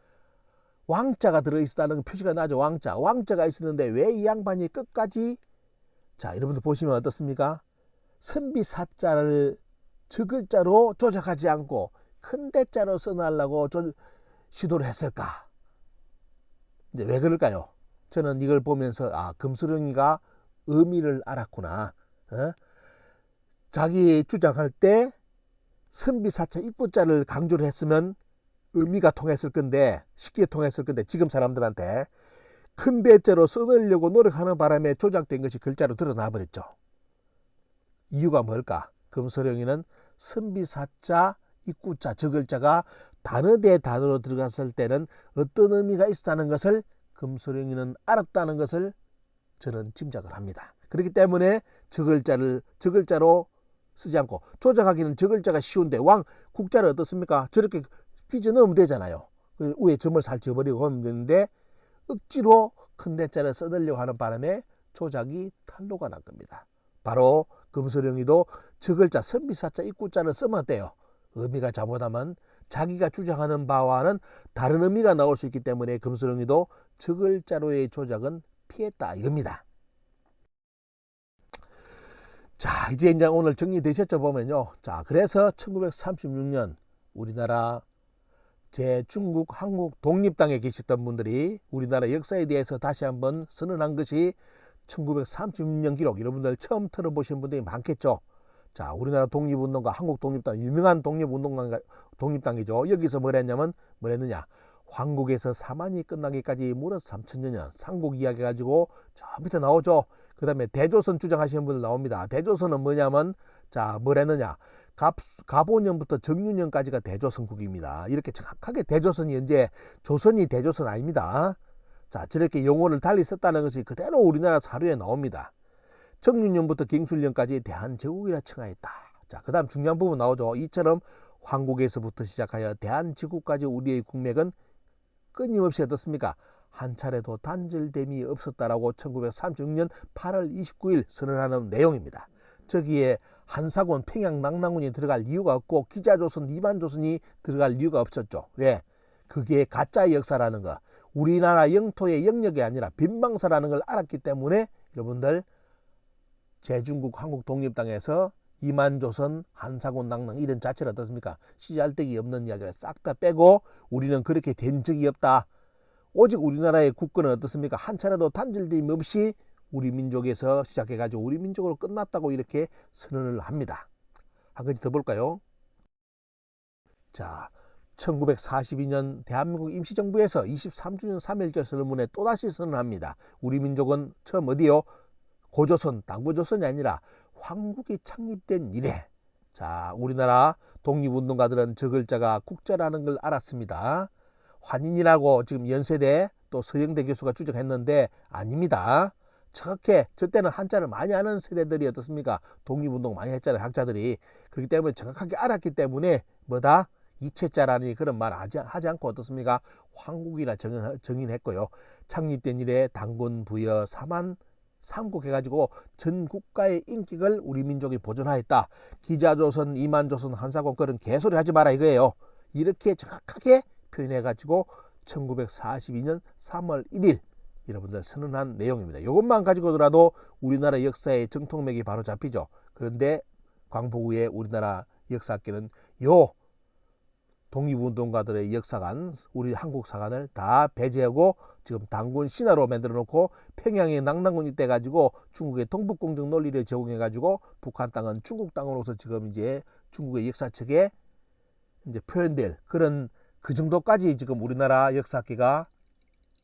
왕자가 들어있다는 표시가 나죠. 왕자가 있었는데 왜 이 양반이 끝까지 자, 여러분들 보시면 어떻습니까? 선비사자를 저 글자로 조작하지 않고 큰 대자로 써놓으려고 시도를 했을까? 이제 왜 그럴까요? 저는 이걸 보면서 금수령이가 의미를 알았구나. 자기 주장할 때 선비사자 입구자를 강조를 했으면 의미가 통했을 건데 쉽게 통했을 건데 지금 사람들한테 큰 대자로 써놓으려고 노력하는 바람에 조작된 것이 글자로 드러나 버렸죠. 이유가 뭘까? 금수령이는 선비사자 입구자 저 글자가 단어 대 단어로 들어갔을 때는 어떤 의미가 있었다는 것을 금수령이는 알았다는 것을 저는 짐작을 합니다. 그렇기 때문에 저 글자로 쓰지 않고 조작하기는 저 글자가 쉬운데 국자를 어떻습니까? 저렇게 삐져 넣으면 되잖아요. 위에 점을 살 지어버리고 하면 되는데 억지로 큰 대자를 써내려고 하는 바람에 조작이 탄로가 난 겁니다. 바로 금수령이도 저 글자 선비사자 입구자를 쓰면 어때요? 의미가 잘못하면 자기가 주장하는 바와는 다른 의미가 나올 수 있기 때문에 금수령이도 저 글자로의 조작은 피했다 이겁니다. 자, 이제 오늘 정리되셨죠? 보면요. 자, 그래서 1936년 우리나라 중국 한국 독립당에 계셨던 분들이 우리나라 역사에 대해서 다시 한번 선언한 것이 1936년 기록. 여러분들 처음 들어보신 분들이 많겠죠. 자, 우리나라 독립운동가 한국 독립당 유명한 독립당이죠. 여기서 뭐랬느냐? 황국에서 사만이 끝나기까지 무려 3000년 삼국 이야기 가지고 저 밑에 나오죠. 그 다음에 대조선 주장하시는 분들 나옵니다. 대조선은 뭐냐면 자, 뭐랬느냐? 가보년부터 정유년까지가 대조선국입니다. 이렇게 정확하게 대조선이 이제 조선이 대조선 아닙니다. 자, 저렇게 용어를 달리 썼다는 것이 그대로 우리나라 사료에 나옵니다. 정유년부터 경술년까지 대한제국이라 칭하였다. 자, 그 다음 중요한 부분 나오죠. 이처럼 황국에서부터 시작하여 대한제국까지 우리의 국맥은 끊임없이 어떻습니까? 한 차례도 단절됨이 없었다라고 1936년 8월 29일 선언하는 내용입니다. 저기에 한사군, 평양, 낙랑군이 들어갈 이유가 없고 기자조선, 이만조선이 들어갈 이유가 없었죠. 왜? 그게 가짜의 역사라는 거, 우리나라 영토의 영역이 아니라 빈방사라는 걸 알았기 때문에 여러분들 제중국 한국 독립당에서 이만조선, 한사군, 낙랑 이런 자체를 어떻습니까? 씨알데기 없는 이야기를 싹 다 빼고 우리는 그렇게 된 적이 없다. 오직 우리나라의 국권은 어떻습니까? 한 차례도 단절됨 없이 우리 민족에서 시작해가지고 우리 민족으로 끝났다고 이렇게 선언을 합니다. 한 가지 더 볼까요? 자, 1942년 대한민국 임시정부에서 23주년 3.1절 선언문에 또다시 선언합니다. 우리 민족은 처음 어디요? 고조선, 당고조선이 아니라 황국이 창립된 이래. 자, 우리나라 독립운동가들은 저 글자가 국자라는 걸 알았습니다. 환인이라고 지금 연세대 또 서영대 교수가 주장했는데 아닙니다. 정확해. 저 때는 한자를 많이 아는 세대들이 어떻습니까? 독립운동 많이 했잖아요. 학자들이. 그렇기 때문에 정확하게 알았기 때문에 뭐다? 이체자라니 그런 말 하지 않고 어떻습니까? 황국이라 정인했고요. 창립된 이래 당군 부여 사만 삼국 해가지고 전 국가의 인격을 우리 민족이 보존하였다. 기자조선, 이만조선, 한사건 그런 개소리 하지 마라 이거예요. 이렇게 정확하게 표현해가지고 1942년 3월 1일 여러분들 선언한 내용입니다. 이것만 가지고더라도 우리나라 역사의 정통맥이 바로 잡히죠. 그런데 광복 후에 우리나라 역사학계는 요 독립운동가들의 역사관, 우리 한국 사관을 다 배제하고 지금 당군 신화로 만들어 놓고 평양의 낙랑군 이때 가지고 중국의 동북공정 논리를 제공해 가지고 북한 땅은 중국 땅으로서 지금 이제 중국의 역사책에 이제 표현될 그런 그 정도까지 지금 우리나라 역사학계가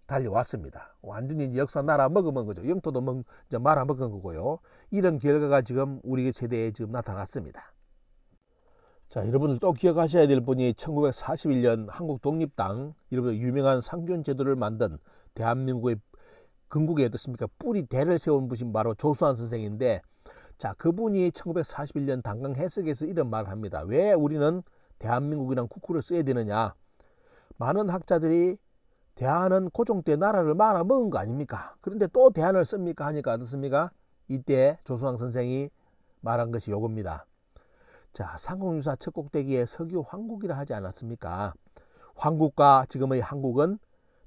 달려왔습니다. 완전히 역사 나라 먹어먹은 거죠. 영토도 이제 말아먹은 거고요. 이런 결과가 지금 우리 세대에 지금 나타났습니다. 자, 여러분들 또 기억하셔야 될 분이 1941년 한국 독립당 여러분들 유명한 상균 제도를 만든 대한민국의 건국에 어떻습니까? 뿌리 대를 세운 분이 바로 조수환 선생인데, 자, 그분이 1941년 당강 해석에서 이런 말을 합니다. 왜 우리는 대한민국이란 국호를 써야 되느냐? 많은 학자들이 대한은 고종 때 나라를 말아먹은 거 아닙니까? 그런데 또 대한을 씁니까? 하니까 어떻습니까? 이때 조수환 선생이 말한 것이 요겁니다. 자, 상공유사 첫 꼭대기에 석유 황국이라 하지 않았습니까? 황국과 지금의 한국은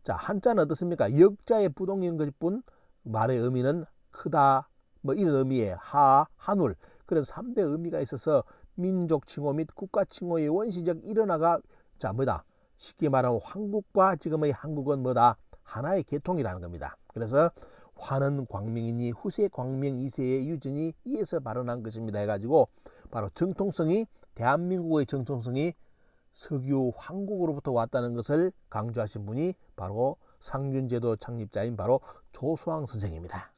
자, 한자는 어떻습니까? 역자의 부동인 것뿐 말의 의미는 크다 뭐 이런 의미의 한울 그런 3대 의미가 있어서 민족 칭호 및 국가 칭호의 원시적 일원화가 자 뭐다? 쉽게 말하면 황국과 지금의 한국은 뭐다? 하나의 계통이라는 겁니다. 그래서 화는 광명이니 후세 광명 2세의 유전이 이에서 발언한 것입니다 해가지고 바로 정통성이 대한민국의 정통성이 석유 황국으로부터 왔다는 것을 강조하신 분이 바로 상균제도 창립자인 바로 조수환 선생입니다.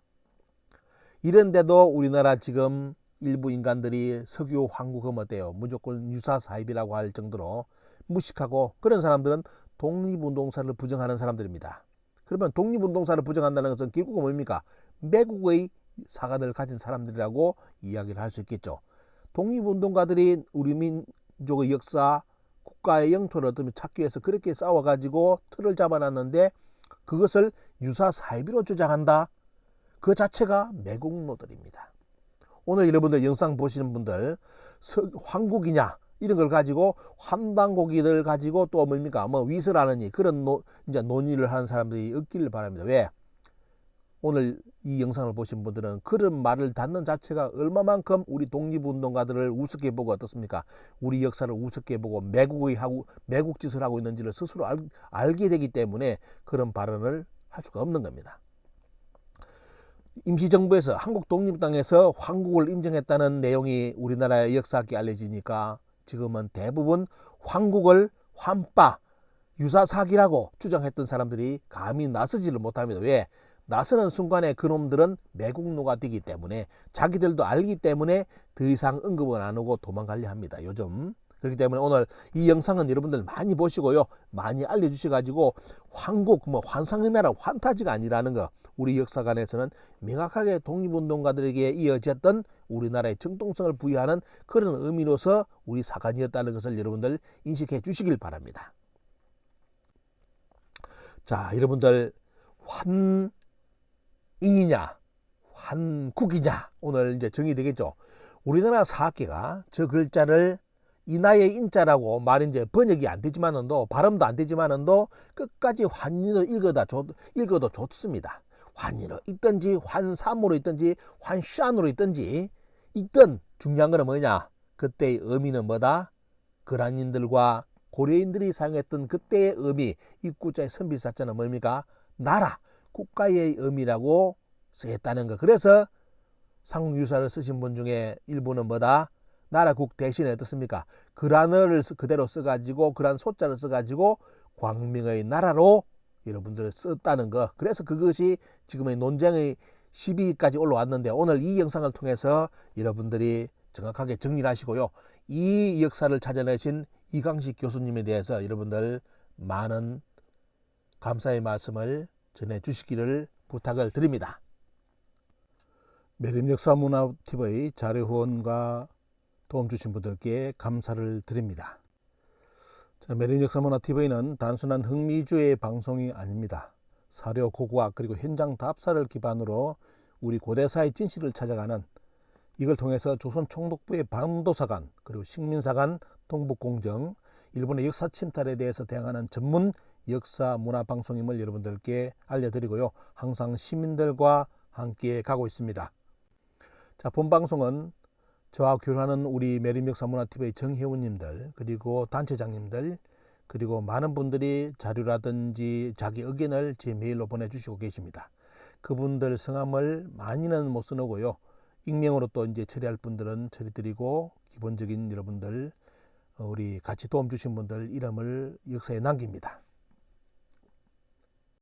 이런데도 우리나라 지금 일부 인간들이 석유 황국은 어때요? 무조건 유사사입이라고 할 정도로 무식하고 그런 사람들은 독립운동사를 부정하는 사람들입니다. 그러면 독립운동사를 부정한다는 것은 결국은 뭡니까? 매국의 사관을 가진 사람들이라고 이야기를 할 수 있겠죠. 독립운동가들이 우리 민족의 역사, 국가의 영토를 어떻게 찾기 위해서 그렇게 싸워가지고 틀을 잡아놨는데 그것을 유사사입으로 주장한다. 그 자체가 매국노들입니다. 오늘 여러분들 영상 보시는 분들 황국이냐 이런 걸 가지고 환단고기를 가지고 또 뭡니까? 뭐 위설하느니 그런 이제 논의를 하는 사람들이 없기를 바랍니다. 왜? 오늘 이 영상을 보신 분들은 그런 말을 듣는 자체가 얼마만큼 우리 독립운동가들을 우습게 보고 어떻습니까? 우리 역사를 우습게 보고 매국 짓을 하고 있는지를 스스로 알게 되기 때문에 그런 발언을 할 수가 없는 겁니다. 임시정부에서 한국독립당에서 황국을 인정했다는 내용이 우리나라의 역사학계에 알려지니까 지금은 대부분 황국을 환빠, 유사사기라고 주장했던 사람들이 감히 나서지를 못합니다. 왜? 나서는 순간에 그놈들은 매국노가 되기 때문에 자기들도 알기 때문에 더 이상 언급을 안 하고 도망가려 합니다. 요즘. 그렇기 때문에 오늘 이 영상은 여러분들 많이 보시고요. 많이 알려주셔가지고 황국, 뭐 환상의 나라, 환타지가 아니라는 거 우리 역사관에서는 명확하게 독립운동가들에게 이어졌던 우리나라의 정통성을 부여하는 그런 의미로서 우리 사관이었다는 것을 여러분들 인식해 주시길 바랍니다. 자, 여러분들 환인이냐 환국이냐 오늘 이제 정의되겠죠. 우리나라 사학계가 저 글자를 인하의 인자라고 말이 이제 번역이 안 되지만은도 발음도 안 되지만은도 끝까지 환인으로 읽어도 좋습니다. 환인으로 있든지 환삼으로 있든지 환šan으로 있든지 있든 중요한 거는 뭐냐? 그때의 의미는 뭐다? 거란인들과 고려인들이 사용했던 그때의 의미, 입구자의 선비사자는 뭡니까? 나라, 국가의 의미라고 쓰였다는 거. 그래서 상유사를 쓰신 분 중에 일부는 뭐다? 나라국 대신에 어떻습니까? 그란어를 그대로 써가지고 그란 소자를 써가지고 광명의 나라로 여러분들 썼다는 거. 그래서 그것이 지금의 논쟁의 12위까지 올라왔는데 오늘 이 영상을 통해서 여러분들이 정확하게 정리를 하시고요. 이 역사를 찾아내신 이강식 교수님에 대해서 여러분들 많은 감사의 말씀을 전해 주시기를 부탁을 드립니다. 매림역사문화TV 자료 후원과 도움 주신 분들께 감사를 드립니다. 매림역사문화TV는 단순한 흥미주의 방송이 아닙니다. 사료, 고고학 그리고 현장 답사를 기반으로 우리 고대사의 진실을 찾아가는, 이걸 통해서 조선 총독부의 방도사관 그리고 식민사관 동북공정, 일본의 역사 침탈에 대해서 대항하는 전문 역사 문화 방송임을 여러분들께 알려드리고요. 항상 시민들과 함께 가고 있습니다. 자, 본 방송은 저와 교류하는 우리 매림역사문화TV의 정회원님들 그리고 단체장님들 그리고 많은 분들이 자료라든지 자기 의견을 제 메일로 보내주시고 계십니다. 그분들 성함을 많이는 못 써놓고요. 익명으로 또 이제 처리할 분들은 처리드리고, 기본적인 여러분들 우리 같이 도움 주신 분들 이름을 역사에 남깁니다.